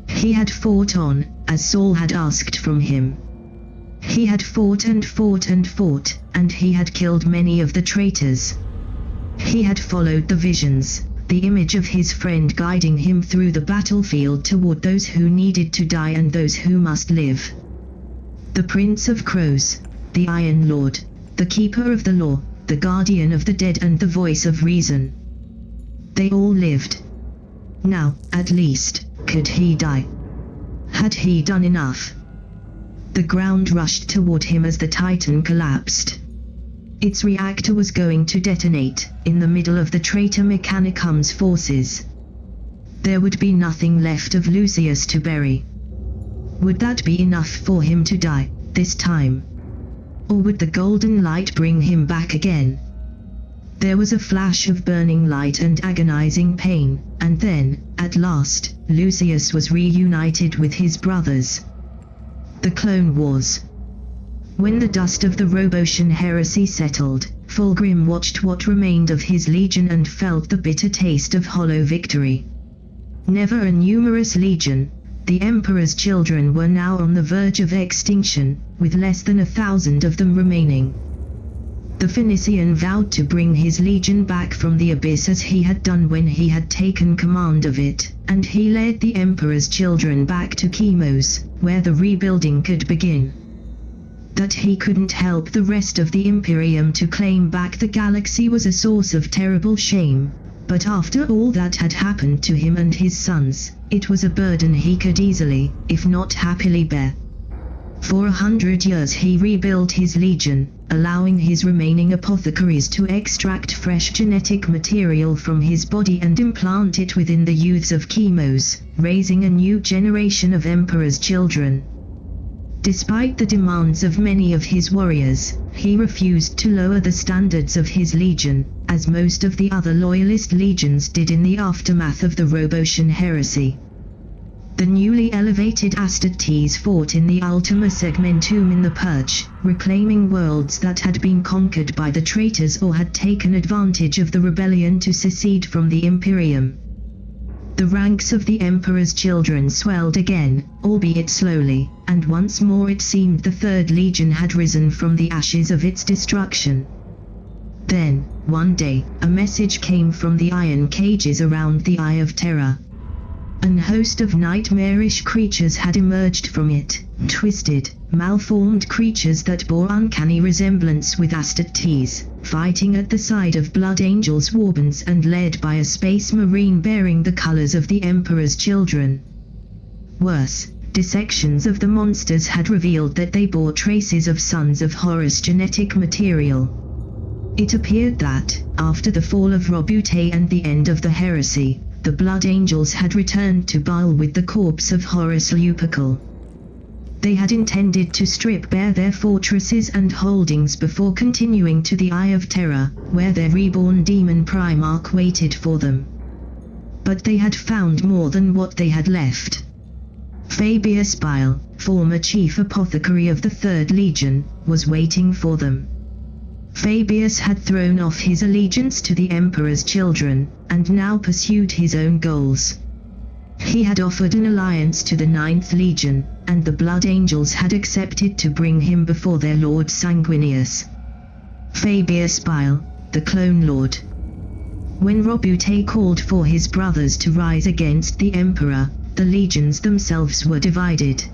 He had fought on, as Saul had asked from him. He had fought and fought and fought, and he had killed many of the traitors. He had followed the visions, the image of his friend guiding him through the battlefield toward those who needed to die and those who must live. The Prince of Crows, the Iron Lord, the Keeper of the Law, the Guardian of the Dead and the Voice of Reason. They all lived. Now, at least, could he die? Had he done enough? The ground rushed toward him as the Titan collapsed. Its reactor was going to detonate, in the middle of the traitor Mechanicum's forces. There would be nothing left of Lucius to bury. Would that be enough for him to die, this time? Or would the golden light bring him back again? There was a flash of burning light and agonizing pain, and then, at last, Lucius was reunited with his brothers. The Clone Wars. When the dust of the Roboutian Heresy settled, Fulgrim watched what remained of his legion and felt the bitter taste of hollow victory. Never a numerous legion, the Emperor's children were now on the verge of extinction, with less than 1,000 of them remaining. The Phoenician vowed to bring his legion back from the abyss as he had done when he had taken command of it, and he led the Emperor's children back to Chemos, where the rebuilding could begin. That he couldn't help the rest of the Imperium to claim back the galaxy was a source of terrible shame, but after all that had happened to him and his sons, it was a burden he could easily, if not happily bear. For 100 years he rebuilt his legion, allowing his remaining apothecaries to extract fresh genetic material from his body and implant it within the youths of Chemos, raising a new generation of Emperor's children. Despite the demands of many of his warriors, he refused to lower the standards of his legion, as most of the other loyalist legions did in the aftermath of the Roboutian Heresy. The newly elevated Astartes fought in the Ultima Segmentum in the Purge, reclaiming worlds that had been conquered by the traitors or had taken advantage of the rebellion to secede from the Imperium. The ranks of the Emperor's children swelled again, albeit slowly, and once more it seemed the Third Legion had risen from the ashes of its destruction. Then, one day, a message came from the iron cages around the Eye of Terra. An host of nightmarish creatures had emerged from it, twisted, malformed creatures that bore uncanny resemblance with Astartes, fighting at the side of Blood Angels Warbans and led by a space marine bearing the colors of the Emperor's children. Worse, dissections of the monsters had revealed that they bore traces of Sons of Horus genetic material. It appeared that, after the fall of Roboute and the end of the Heresy, the Blood Angels had returned to Baal with the corpse of Horus Lupercal. They had intended to strip bare their fortresses and holdings before continuing to the Eye of Terra, where their reborn demon Primarch waited for them. But they had found more than what they had left. Fabius Bile, former chief apothecary of the Third Legion, was waiting for them. Fabius had thrown off his allegiance to the Emperor's children, and now pursued his own goals. He had offered an alliance to the Ninth Legion, and the Blood Angels had accepted to bring him before their Lord Sanguinius. Fabius Bile, the Clone Lord. When Roboute called for his brothers to rise against the Emperor, the legions themselves were divided.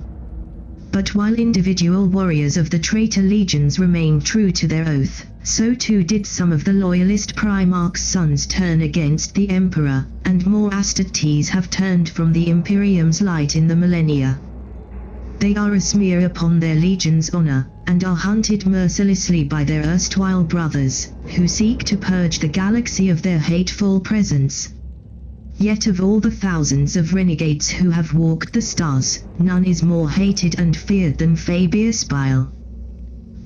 But while individual warriors of the traitor legions remained true to their oath, so too did some of the loyalist Primarch's sons turn against the Emperor, and more Astartes have turned from the Imperium's light in the millennia. They are a smear upon their legion's honor, and are hunted mercilessly by their erstwhile brothers, who seek to purge the galaxy of their hateful presence. Yet of all the thousands of renegades who have walked the stars, none is more hated and feared than Fabius Bile.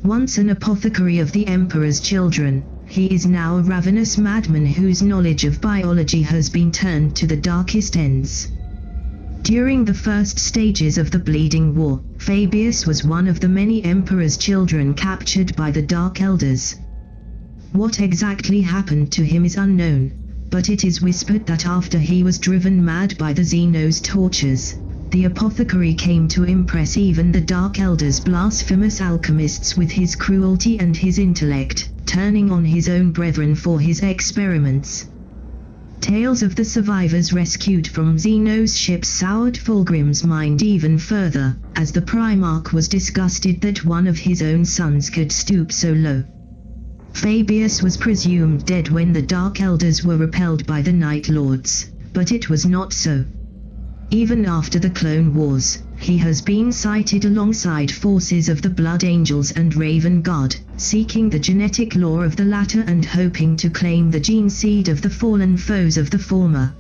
Once an apothecary of the Emperor's children, he is now a ravenous madman whose knowledge of biology has been turned to the darkest ends. During the first stages of the Bleeding War, Fabius was one of the many Emperor's children captured by the Dark Elders. What exactly happened to him is unknown, but it is whispered that after he was driven mad by the Xenos tortures, the apothecary came to impress even the Dark Elders' blasphemous alchemists with his cruelty and his intellect, turning on his own brethren for his experiments. Tales of the survivors rescued from Xenos ships soured Fulgrim's mind even further, as the Primarch was disgusted that one of his own sons could stoop so low. Fabius was presumed dead when the Dark Elders were repelled by the Night Lords, but it was not so. Even after the Clone Wars, he has been sighted alongside forces of the Blood Angels and Raven Guard, seeking the genetic lore of the latter and hoping to claim the gene seed of the fallen foes of the former.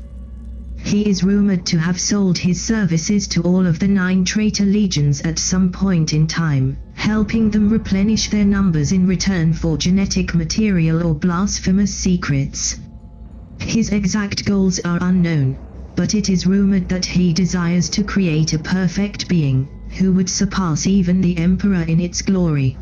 He is rumored to have sold his services to all of the 9 traitor legions at some point in time, helping them replenish their numbers in return for genetic material or blasphemous secrets. His exact goals are unknown, but it is rumored that he desires to create a perfect being, who would surpass even the Emperor in its glory.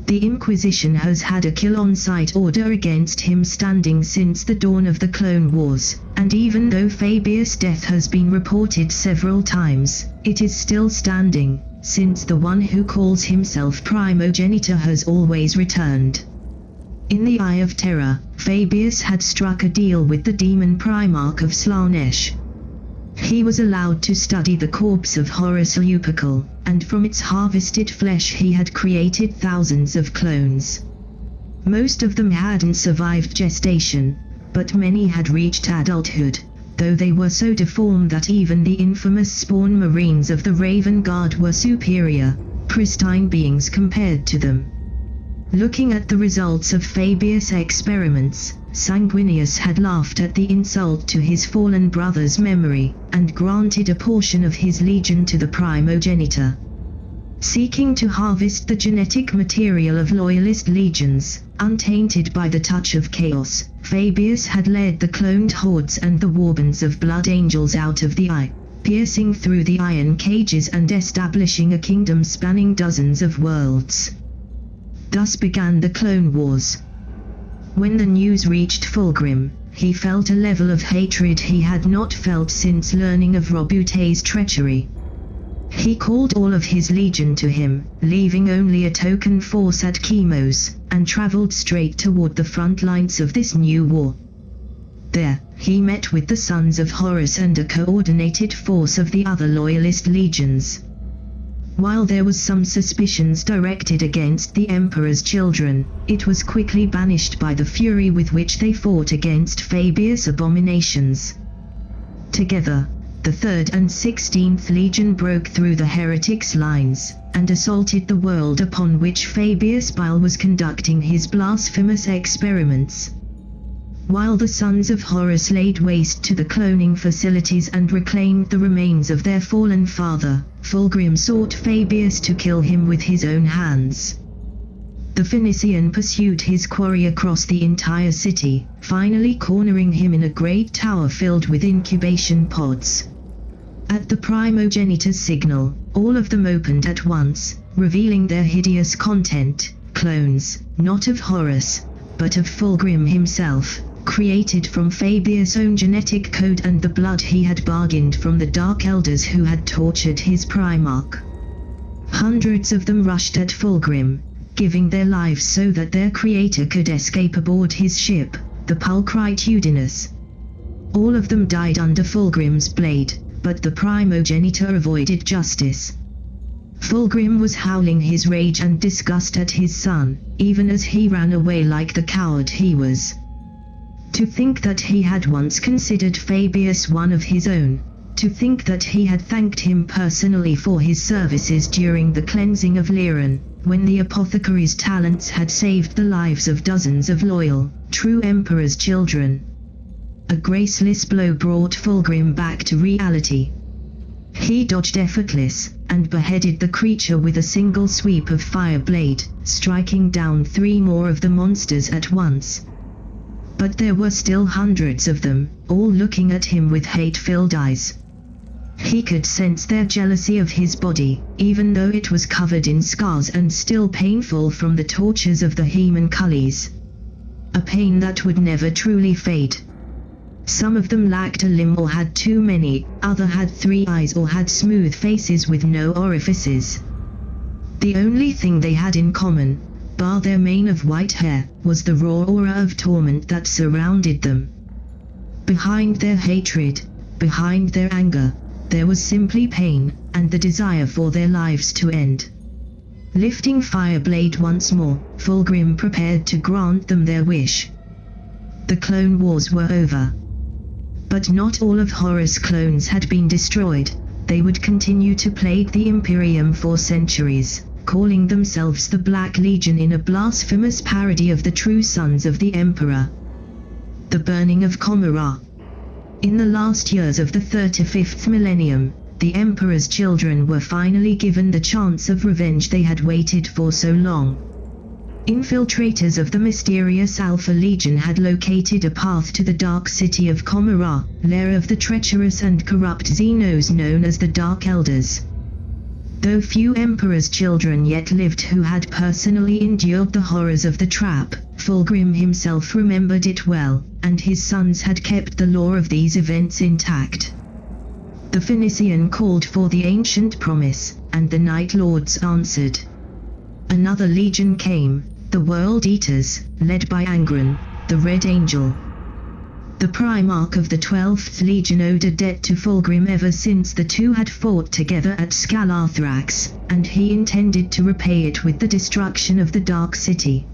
The Inquisition has had a kill-on-sight order against him standing since the dawn of the Clone Wars, and even though Fabius' death has been reported several times, it is still standing, since the one who calls himself Primogenitor has always returned. In the Eye of Terra, Fabius had struck a deal with the demon Primarch of Slaanesh. He was allowed to study the corpse of Horus Lupercal, and from its harvested flesh he had created thousands of clones. Most of them hadn't survived gestation, but many had reached adulthood, though they were so deformed that even the infamous spawn Marines of the Raven Guard were superior, pristine beings compared to them. Looking at the results of Fabius' experiments, Sanguinius had laughed at the insult to his fallen brother's memory, and granted a portion of his legion to the Primogenitor. Seeking to harvest the genetic material of loyalist legions, untainted by the touch of chaos, Fabius had led the cloned hordes and the warbands of Blood Angels out of the Eye, piercing through the iron cages and establishing a kingdom spanning dozens of worlds. Thus began the Clone Wars. When the news reached Fulgrim, he felt a level of hatred he had not felt since learning of Roboutian's treachery. He called all of his legion to him, leaving only a token force at Chemos, and traveled straight toward the front lines of this new war. There, he met with the sons of Horus and a coordinated force of the other loyalist legions. While there was some suspicions directed against the Emperor's children, it was quickly banished by the fury with which they fought against Fabius' abominations. Together, the 3rd and 16th Legion broke through the heretics' lines, and assaulted the world upon which Fabius Bile was conducting his blasphemous experiments. While the sons of Horus laid waste to the cloning facilities and reclaimed the remains of their fallen father, Fulgrim sought Fabius to kill him with his own hands. The Phoenician pursued his quarry across the entire city, finally cornering him in a great tower filled with incubation pods. At the Primogenitor's signal, all of them opened at once, revealing their hideous content, clones, not of Horus, but of Fulgrim himself, created from Fabius' own genetic code and the blood he had bargained from the Dark Elders who had tortured his Primarch. Hundreds of them rushed at Fulgrim, giving their lives so that their creator could escape aboard his ship, the Pulchrite Udinus. All of them died under Fulgrim's blade, but the Primogenitor avoided justice. Fulgrim was howling his rage and disgust at his son, even as he ran away like the coward he was. To think that he had once considered Fabius one of his own, to think that he had thanked him personally for his services during the cleansing of Lyran, when the apothecary's talents had saved the lives of dozens of loyal, true Emperor's children. A graceless blow brought Fulgrim back to reality. He dodged effortless, and beheaded the creature with a single sweep of Fireblade, striking down 3 more of the monsters at once. But there were still hundreds of them, all looking at him with hate-filled eyes. He could sense their jealousy of his body, even though it was covered in scars and still painful from the tortures of the homunculus. A pain that would never truly fade. Some of them lacked a limb or had too many, others had 3 eyes or had smooth faces with no orifices. The only thing they had in common, bar their mane of white hair, was the raw aura of torment that surrounded them. Behind their hatred, behind their anger, there was simply pain, and the desire for their lives to end. Lifting Fireblade once more, Fulgrim prepared to grant them their wish. The clone wars were over. But not all of Horus' clones had been destroyed. They would continue to plague the Imperium for centuries, calling themselves the Black Legion in a blasphemous parody of the true sons of the Emperor. The Burning of Commorragh. In the last years of the 35th millennium, the Emperor's children were finally given the chance of revenge they had waited for so long. Infiltrators of the mysterious Alpha Legion had located a path to the dark city of Commorragh, lair of the treacherous and corrupt Xenos known as the Dark Elders. Though few Emperor's children yet lived who had personally endured the horrors of the trap, Fulgrim himself remembered it well, and his sons had kept the lore of these events intact. The Phoenician called for the ancient promise, and the Night Lords answered. Another legion came, the World Eaters, led by Angron, the Red Angel. The Primarch of the 12th Legion owed a debt to Fulgrim ever since the two had fought together at Scalathrax, and he intended to repay it with the destruction of the Dark City.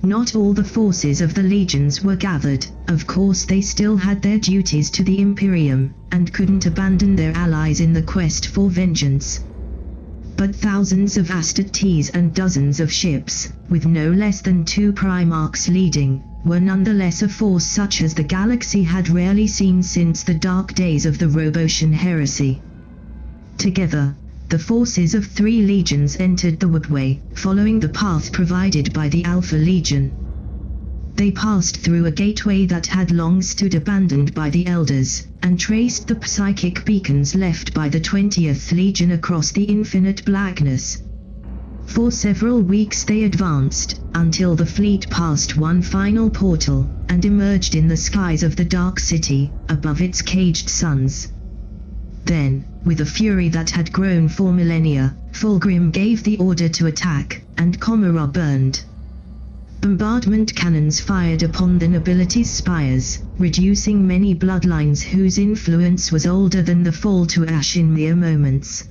Not all the forces of the legions were gathered, of course they still had their duties to the Imperium, and couldn't abandon their allies in the quest for vengeance. But thousands of Astartes and dozens of ships, with no less than 2 Primarchs leading, were nonetheless a force such as the galaxy had rarely seen since the dark days of the Roboutian Heresy. Together, the forces of 3 legions entered the Woodway, following the path provided by the Alpha Legion. They passed through a gateway that had long stood abandoned by the Elders, and traced the psychic beacons left by the 20th Legion across the infinite blackness. For several weeks they advanced, until the fleet passed one final portal, and emerged in the skies of the Dark City, above its caged suns. Then, with a fury that had grown for millennia, Fulgrim gave the order to attack, and Commorragh burned. Bombardment cannons fired upon the nobility's spires, reducing many bloodlines whose influence was older than the fall to ash in mere moments.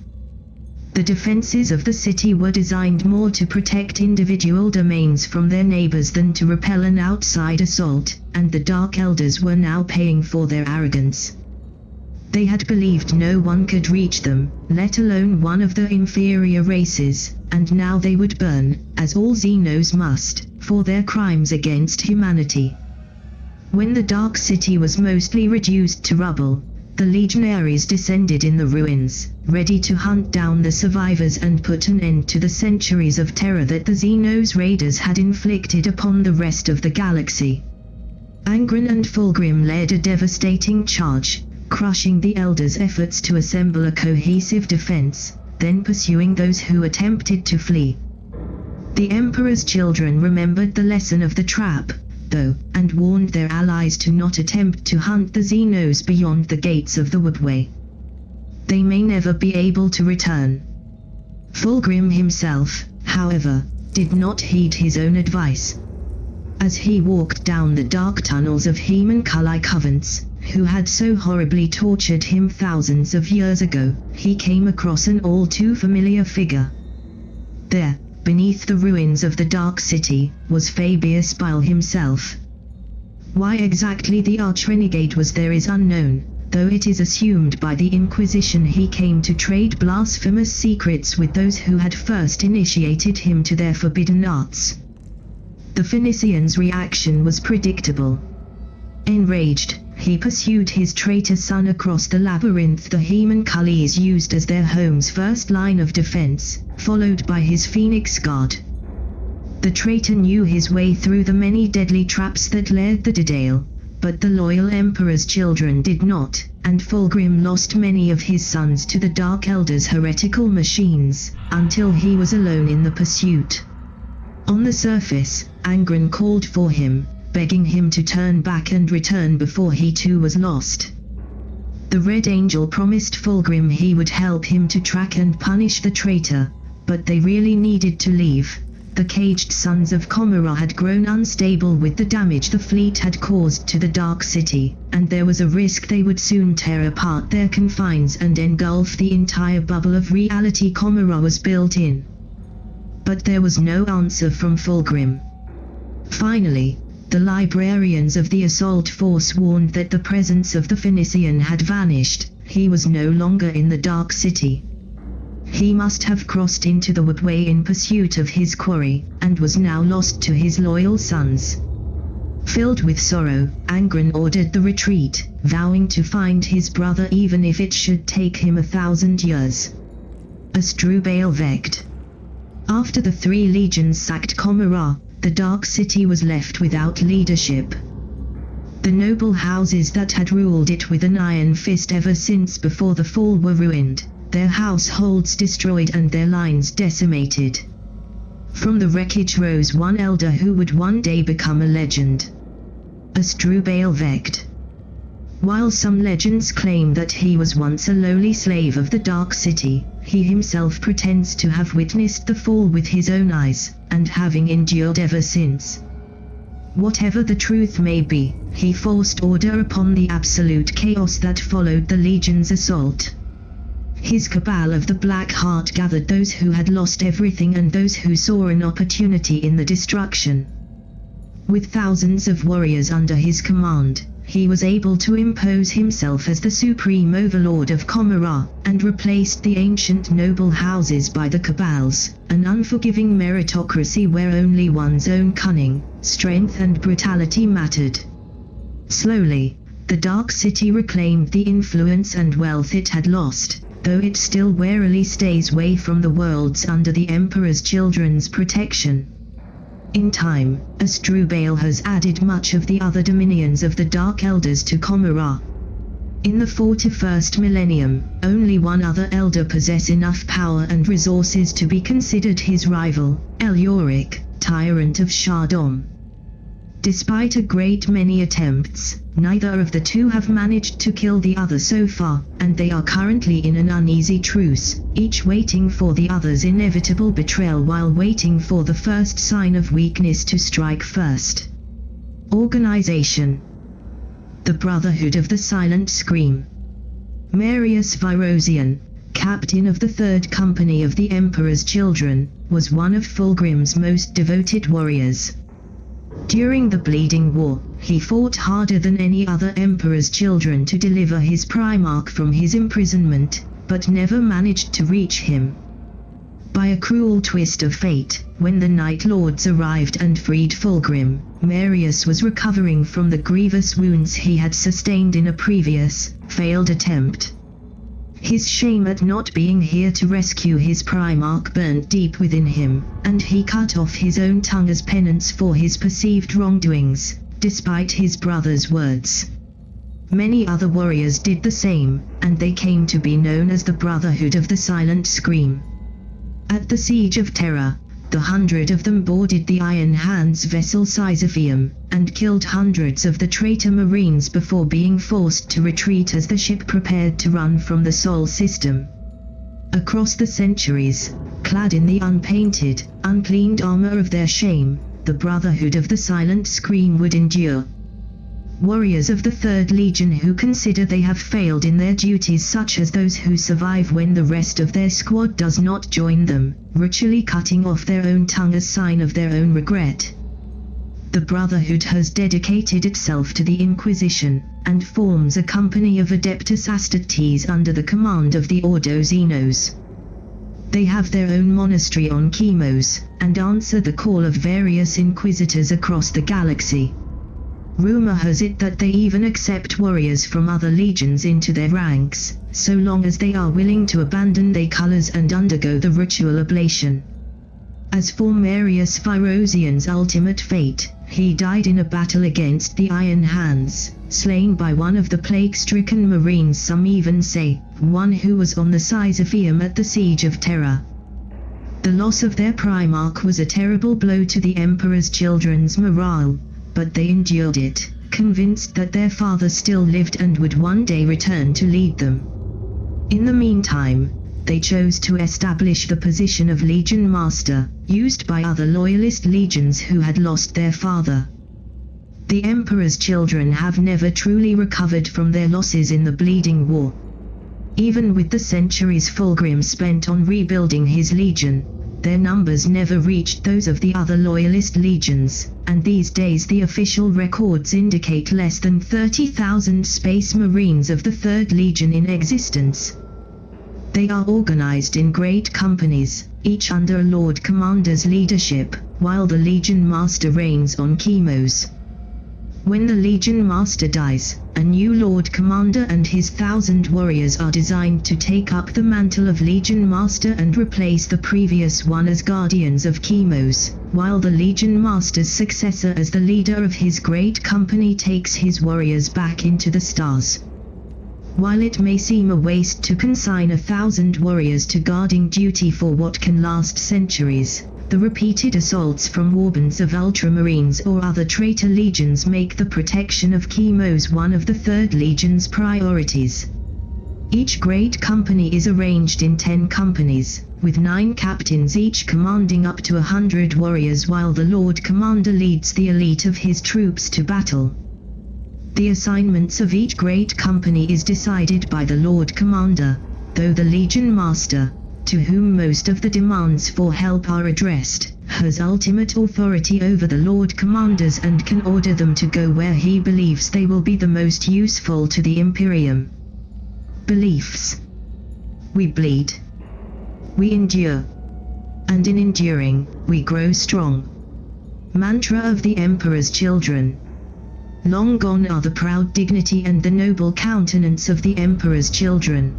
The defenses of the city were designed more to protect individual domains from their neighbors than to repel an outside assault, and the Dark Elders were now paying for their arrogance. They had believed no one could reach them, let alone one of the inferior races, and now they would burn, as all Xenos must, for their crimes against humanity. When the Dark City was mostly reduced to rubble, the legionaries descended in the ruins, ready to hunt down the survivors and put an end to the centuries of terror that the Xenos raiders had inflicted upon the rest of the galaxy. Angron and Fulgrim led a devastating charge, crushing the Elders' efforts to assemble a cohesive defense, then pursuing those who attempted to flee. The Emperor's children remembered the lesson of the trap, though, and warned their allies to not attempt to hunt the Xenos beyond the gates of the Woodway. They may never be able to return. Fulgrim himself, however, did not heed his own advice. As he walked down the dark tunnels of homunculi covens, who had so horribly tortured him thousands of years ago, he came across an all too familiar figure. There, beneath the ruins of the Dark City, was Fabius Bile himself. Why exactly the arch-renegade was there is unknown, though it is assumed by the Inquisition he came to trade blasphemous secrets with those who had first initiated him to their forbidden arts. The Phoenician's reaction was predictable. Enraged, he pursued his traitor son across the labyrinth the homunculus used as their home's first line of defense, followed by his Phoenix Guard. The traitor knew his way through the many deadly traps that led the Daedale, but the loyal Emperor's children did not, and Fulgrim lost many of his sons to the Dark Elders' heretical machines, until he was alone in the pursuit. On the surface, Angron called for him, begging him to turn back and return before he too was lost. The Red Angel promised Fulgrim he would help him to track and punish the traitor, but they really needed to leave. The caged sons of Commorragh had grown unstable with the damage the fleet had caused to the Dark City, and there was a risk they would soon tear apart their confines and engulf the entire bubble of reality Commorragh was built in. But there was no answer from Fulgrim. Finally, the librarians of the assault force warned that the presence of the Phoenician had vanished. He was no longer in the Dark City. He must have crossed into the woodway in pursuit of his quarry, and was now lost to his loyal sons. Filled with sorrow, Angron ordered the retreat, vowing to find his brother even if it should take him 1,000 years. Asdrubal Vecht. After the 3 legions sacked Commorragh, the Dark City was left without leadership. The noble houses that had ruled it with an iron fist ever since before the fall were ruined, their households destroyed and their lines decimated. From the wreckage rose one elder who would one day become a legend. Asdrubal Vecht. While some legends claim that he was once a lowly slave of the Dark City, he himself pretends to have witnessed the fall with his own eyes, and having endured ever since. Whatever the truth may be, he forced order upon the absolute chaos that followed the Legion's assault. His cabal of the Black Heart gathered those who had lost everything and those who saw an opportunity in the destruction. With thousands of warriors under his command, he was able to impose himself as the supreme overlord of Commorragh, and replaced the ancient noble houses by the cabals, an unforgiving meritocracy where only one's own cunning, strength and brutality mattered. Slowly, the Dark City reclaimed the influence and wealth it had lost, though it still warily stays away from the worlds under the Emperor's children's protection. In time, Asdrubal has added much of the other dominions of the Dark Elders to Commorragh. In the 41st millennium, only one other elder possessed enough power and resources to be considered his rival, Eluric, Tyrant of Shardom. Despite a great many attempts, neither of the two have managed to kill the other so far, and they are currently in an uneasy truce, each waiting for the other's inevitable betrayal while waiting for the first sign of weakness to strike first. Organization. The Brotherhood of the Silent Scream. Marius Virosian, captain of the 3rd Company of the Emperor's Children, was one of Fulgrim's most devoted warriors. During the Bleeding War, he fought harder than any other Emperor's children to deliver his Primarch from his imprisonment, but never managed to reach him. By a cruel twist of fate, when the Night Lords arrived and freed Fulgrim, Marius was recovering from the grievous wounds he had sustained in a previous, failed attempt. His shame at not being here to rescue his Primarch burned deep within him, and he cut off his own tongue as penance for his perceived wrongdoings, despite his brother's words. Many other warriors did the same, and they came to be known as the Brotherhood of the Silent Scream. At the Siege of Terra, the 100 of them boarded the Iron Hand's vessel Sisypheum, and killed hundreds of the traitor marines before being forced to retreat as the ship prepared to run from the Sol system. Across the centuries, clad in the unpainted, uncleaned armor of their shame, the Brotherhood of the Silent Scream would endure. Warriors of the 3rd Legion who consider they have failed in their duties, such as those who survive when the rest of their squad does not join them, ritually cutting off their own tongue as sign of their own regret. The Brotherhood has dedicated itself to the Inquisition, and forms a company of Adeptus Astartes under the command of the Ordo Xenos. They have their own monastery on Chemos, and answer the call of various inquisitors across the galaxy. Rumor has it that they even accept warriors from other legions into their ranks, so long as they are willing to abandon their colors and undergo the ritual oblation. As for Marius Virosian's ultimate fate, He died in a battle against the Iron Hands, slain by one of the plague-stricken marines, some even say, one who was on the Sisypheum at the siege of Terra. The loss of their primarch was a terrible blow to the Emperor's children's morale, but they endured it, convinced that their father still lived and would one day return to lead them. In the meantime, they chose to establish the position of Legion Master, used by other loyalist legions who had lost their father. The Emperor's children have never truly recovered from their losses in the Bleeding War. Even with the centuries Fulgrim spent on rebuilding his legion, their numbers never reached those of the other loyalist legions, and these days the official records indicate less than 30,000 Space Marines of the 3rd Legion in existence. They are organized in great companies, each under a Lord Commander's leadership, while the Legion Master reigns on Chemos. When the Legion Master dies, a new Lord Commander and his 1,000 warriors are designed to take up the mantle of Legion Master and replace the previous one as Guardians of Chemos, while the Legion Master's successor as the leader of his great company takes his warriors back into the stars. While it may seem a waste to consign 1,000 warriors to guarding duty for what can last centuries, the repeated assaults from warbands of Ultramarines or other traitor legions make the protection of Chemos one of the 3rd Legion's priorities. Each great company is arranged in 10 companies, with 9 captains each commanding up to 100 warriors, while the Lord Commander leads the elite of his troops to battle. The assignments of each great company is decided by the Lord Commander, though the Legion Master, to whom most of the demands for help are addressed, has ultimate authority over the Lord Commanders and can order them to go where he believes they will be the most useful to the Imperium. Beliefs. We bleed. We endure. And in enduring, we grow strong. Mantra of the Emperor's children. Long gone are the proud dignity and the noble countenance of the Emperor's children.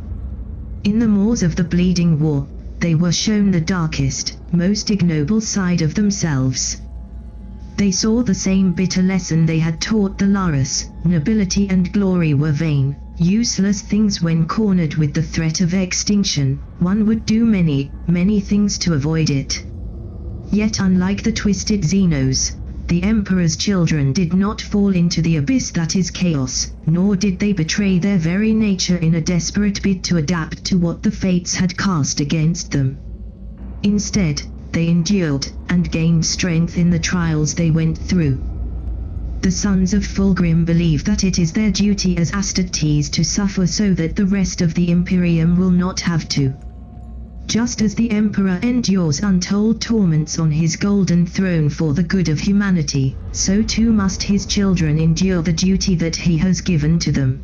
In the moors of the Bleeding War, they were shown the darkest, most ignoble side of themselves. They saw the same bitter lesson they had taught the Lares: nobility and glory were vain, useless things when cornered with the threat of extinction. One would do many, many things to avoid it. Yet unlike the twisted Xenos, the Emperor's children did not fall into the abyss that is chaos, nor did they betray their very nature in a desperate bid to adapt to what the fates had cast against them. Instead, they endured, and gained strength in the trials they went through. The sons of Fulgrim believe that it is their duty as Astartes to suffer so that the rest of the Imperium will not have to. Just as the Emperor endures untold torments on his golden throne for the good of humanity, so too must his children endure the duty that he has given to them.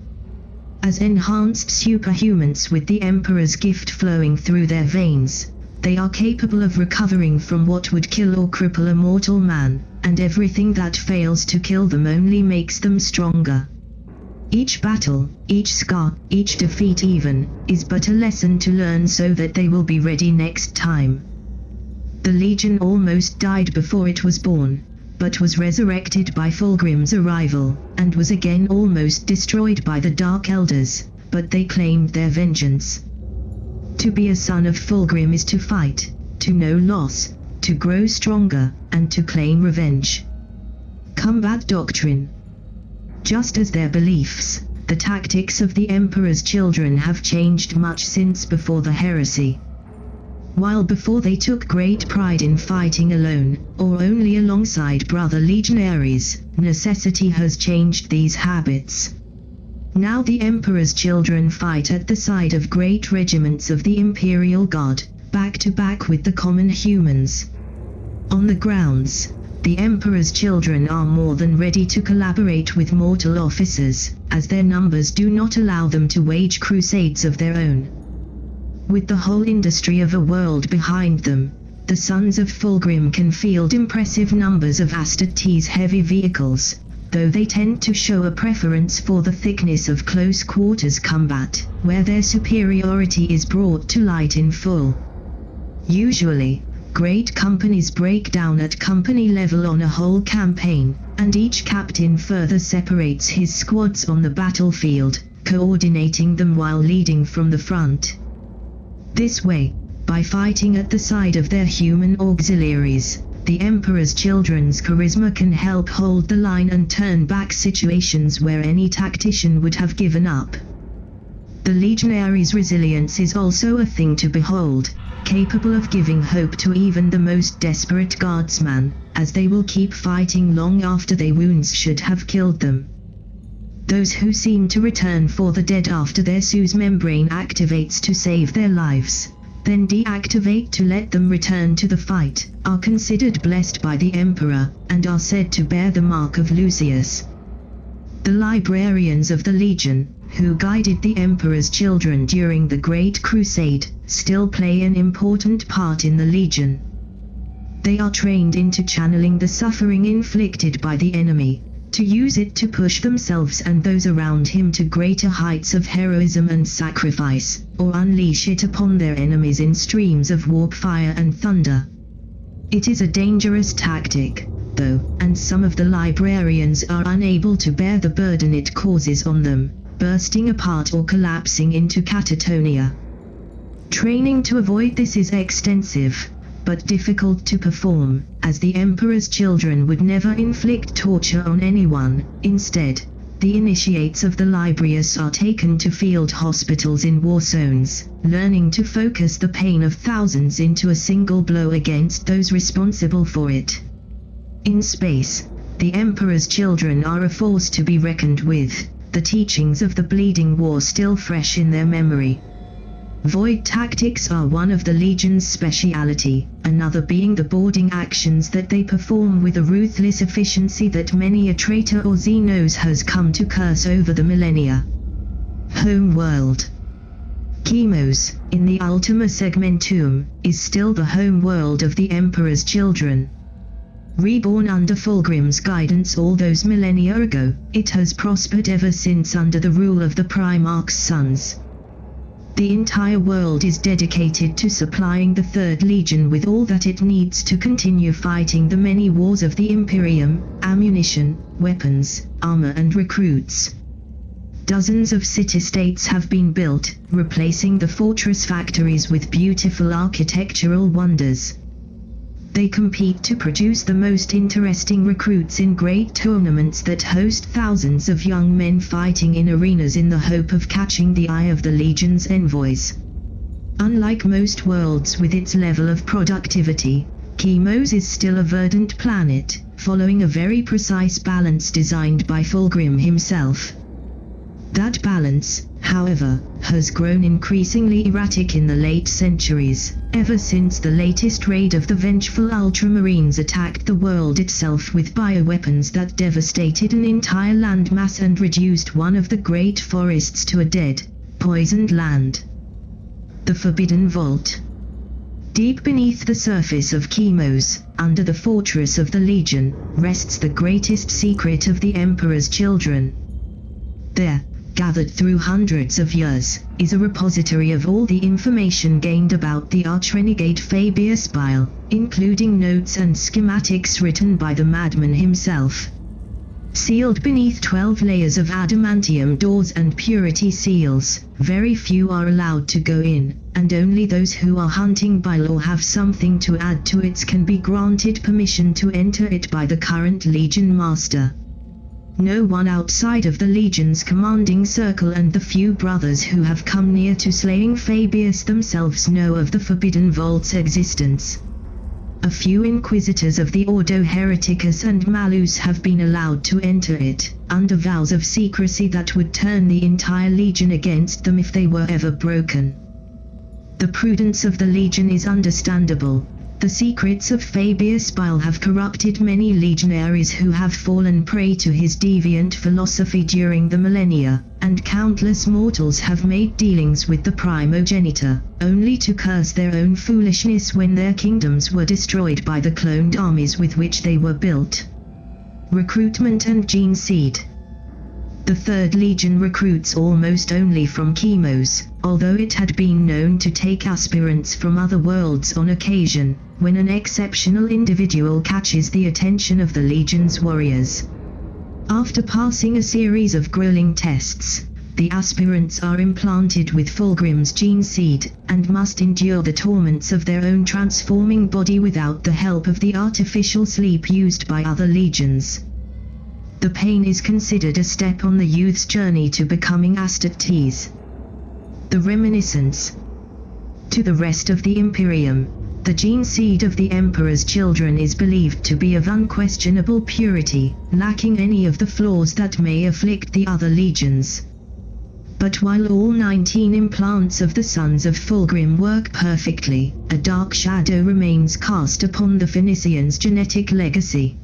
As enhanced superhumans with the Emperor's gift flowing through their veins, they are capable of recovering from what would kill or cripple a mortal man, and everything that fails to kill them only makes them stronger. Each battle, each scar, each defeat even, is but a lesson to learn so that they will be ready next time. The Legion almost died before it was born, but was resurrected by Fulgrim's arrival, and was again almost destroyed by the Dark Elders, but they claimed their vengeance. To be a son of Fulgrim is to fight, to know loss, to grow stronger, and to claim revenge. Combat Doctrine. Just as their beliefs, the tactics of the Emperor's children have changed much since before the heresy. While before they took great pride in fighting alone, or only alongside brother legionaries, necessity has changed these habits. Now the Emperor's children fight at the side of great regiments of the Imperial Guard, back to back with the common humans. On the grounds, the Emperor's children are more than ready to collaborate with mortal officers, as their numbers do not allow them to wage crusades of their own. With the whole industry of a world behind them, the sons of Fulgrim can field impressive numbers of Astartes heavy vehicles, though they tend to show a preference for the thickness of close quarters combat, where their superiority is brought to light in full. Usually, great companies break down at company level on a whole campaign, and each captain further separates his squads on the battlefield, coordinating them while leading from the front. This way, by fighting at the side of their human auxiliaries, the Emperor's children's charisma can help hold the line and turn back situations where any tactician would have given up. The legionaries' resilience is also a thing to behold, capable of giving hope to even the most desperate guardsman, as they will keep fighting long after their wounds should have killed them. Those who seem to return for the dead after their Sue's membrane activates to save their lives, then deactivate to let them return to the fight, are considered blessed by the Emperor, and are said to bear the mark of Lucius. The librarians of the Legion, who guided the Emperor's children during the Great Crusade, still play an important part in the Legion. They are trained into channeling the suffering inflicted by the enemy, to use it to push themselves and those around him to greater heights of heroism and sacrifice, or unleash it upon their enemies in streams of warp fire and thunder. It is a dangerous tactic, though, and some of the librarians are unable to bear the burden it causes on them, bursting apart or collapsing into catatonia. Training to avoid this is extensive, but difficult to perform, as the Emperor's children would never inflict torture on anyone. Instead, the initiates of the Librius are taken to field hospitals in war zones, learning to focus the pain of thousands into a single blow against those responsible for it. In space, the Emperor's children are a force to be reckoned with, the teachings of the Bleeding War still fresh in their memory. Void tactics are one of the Legion's speciality, another being the boarding actions that they perform with a ruthless efficiency that many a traitor or Xenos has come to curse over the millennia. Homeworld. Chemos, in the Ultima Segmentum, is still the homeworld of the Emperor's children. Reborn under Fulgrim's guidance all those millennia ago, it has prospered ever since under the rule of the Primarch's sons. The entire world is dedicated to supplying the Third Legion with all that it needs to continue fighting the many wars of the Imperium: ammunition, weapons, armor and recruits. Dozens of city-states have been built, replacing the fortress factories with beautiful architectural wonders. They compete to produce the most interesting recruits in great tournaments that host thousands of young men fighting in arenas in the hope of catching the eye of the Legion's envoys. Unlike most worlds with its level of productivity, Chemos is still a verdant planet, following a very precise balance designed by Fulgrim himself. That balance, however, has grown increasingly erratic in the late centuries, ever since the latest raid of the vengeful Ultramarines attacked the world itself with bioweapons that devastated an entire landmass and reduced one of the great forests to a dead, poisoned land. The Forbidden Vault. Deep beneath the surface of Chemos, under the fortress of the Legion, rests the greatest secret of the Emperor's children. There, gathered through hundreds of years, is a repository of all the information gained about the arch-renegade Fabius Bile, including notes and schematics written by the madman himself. Sealed beneath 12 layers of adamantium doors and purity seals, very few are allowed to go in, and only those who are hunting Bile or have something to add to it can be granted permission to enter it by the current Legion Master. No one outside of the Legion's commanding circle and the few brothers who have come near to slaying Fabius themselves know of the Forbidden Vault's existence. A few inquisitors of the Ordo Hereticus and Malus have been allowed to enter it, under vows of secrecy that would turn the entire Legion against them if they were ever broken. The prudence of the Legion is understandable. The secrets of Fabius Bile have corrupted many legionaries who have fallen prey to his deviant philosophy during the millennia, and countless mortals have made dealings with the primogenitor, only to curse their own foolishness when their kingdoms were destroyed by the cloned armies with which they were built. Recruitment and Geneseed. The Third Legion recruits almost only from Chemos, although it had been known to take aspirants from other worlds on occasion, when an exceptional individual catches the attention of the Legion's warriors. After passing a series of grueling tests, the aspirants are implanted with Fulgrim's Geneseed, and must endure the torments of their own transforming body without the help of the artificial sleep used by other legions. The pain is considered a step on the youth's journey to becoming Astartes. The reminiscence. To the rest of the Imperium, the Geneseed of the Emperor's children is believed to be of unquestionable purity, lacking any of the flaws that may afflict the other legions. But while all 19 implants of the Sons of Fulgrim work perfectly, a dark shadow remains cast upon the Phoenicians' genetic legacy.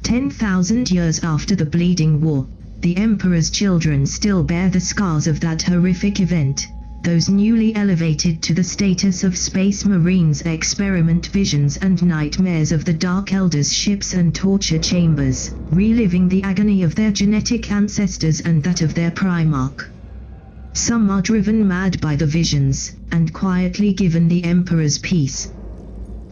10,000 years after the Bleeding War, the Emperor's children still bear the scars of that horrific event. Those newly elevated to the status of Space Marines experiment visions and nightmares of the Dark Elders' ships and torture chambers, reliving the agony of their genetic ancestors and that of their Primarch. Some are driven mad by the visions, and quietly given the Emperor's peace.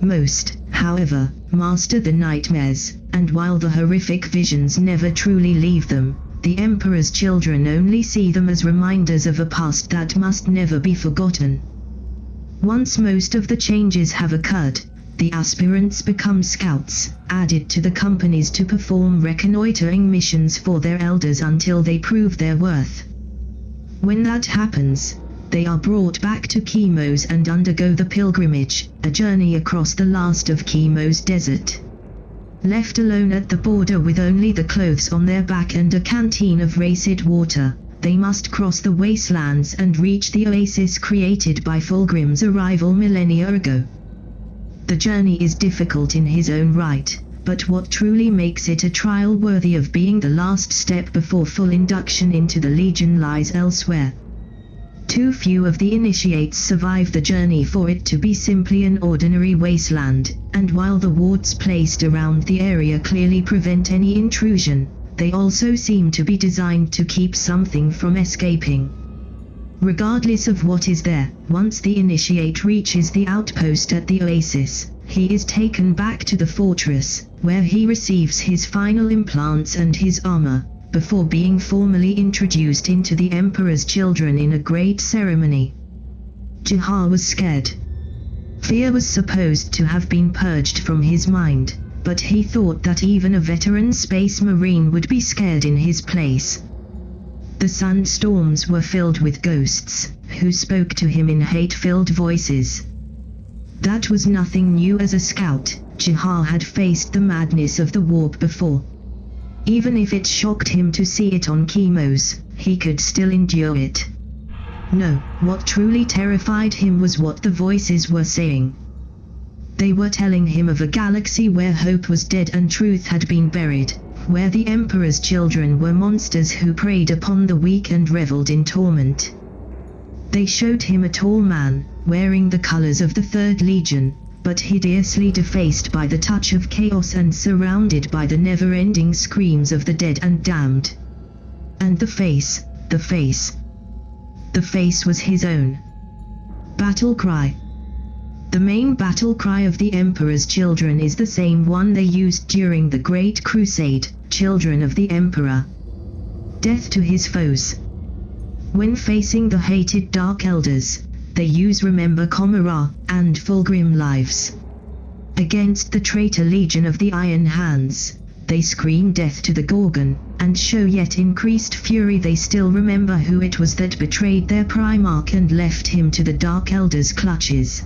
Most, however, master the nightmares, and while the horrific visions never truly leave them, the Emperor's children only see them as reminders of a past that must never be forgotten. Once most of the changes have occurred, the aspirants become scouts, added to the companies to perform reconnoitering missions for their elders until they prove their worth. When that happens, they are brought back to Chemos and undergo the pilgrimage, a journey across the last of Chemos' desert. Left alone at the border with only the clothes on their back and a canteen of racid water, they must cross the wastelands and reach the oasis created by Fulgrim's arrival millennia ago. The journey is difficult in his own right, but what truly makes it a trial worthy of being the last step before full induction into the Legion lies elsewhere. Too few of the initiates survive the journey for it to be simply an ordinary wasteland, and while the wards placed around the area clearly prevent any intrusion, they also seem to be designed to keep something from escaping. Regardless of what is there, once the initiate reaches the outpost at the oasis, he is taken back to the fortress, where he receives his final implants and his armor, before being formally introduced into the Emperor's children in a great ceremony. Jahar was scared. Fear was supposed to have been purged from his mind, but he thought that even a veteran Space Marine would be scared in his place. The sandstorms were filled with ghosts, who spoke to him in hate-filled voices. That was nothing new. As a scout, Jahar had faced the madness of the warp before. Even if it shocked him to see it on Chemos, he could still endure it. No, what truly terrified him was what the voices were saying. They were telling him of a galaxy where hope was dead and truth had been buried, where the Emperor's children were monsters who preyed upon the weak and reveled in torment. They showed him a tall man, wearing the colors of the Third Legion, but hideously defaced by the touch of chaos and surrounded by the never-ending screams of the dead and damned. And the face was his own. Battlecry. The main battle cry of the Emperor's children is the same one they used during the Great Crusade, Children of the Emperor. Death to his foes. When facing the hated Dark Elders, they use Remember Commorragh and Fulgrim lives. Against the traitor Legion of the Iron Hands, they scream death to the Gorgon, and show yet increased fury they still remember who it was that betrayed their Primarch and left him to the Dark Elders' clutches.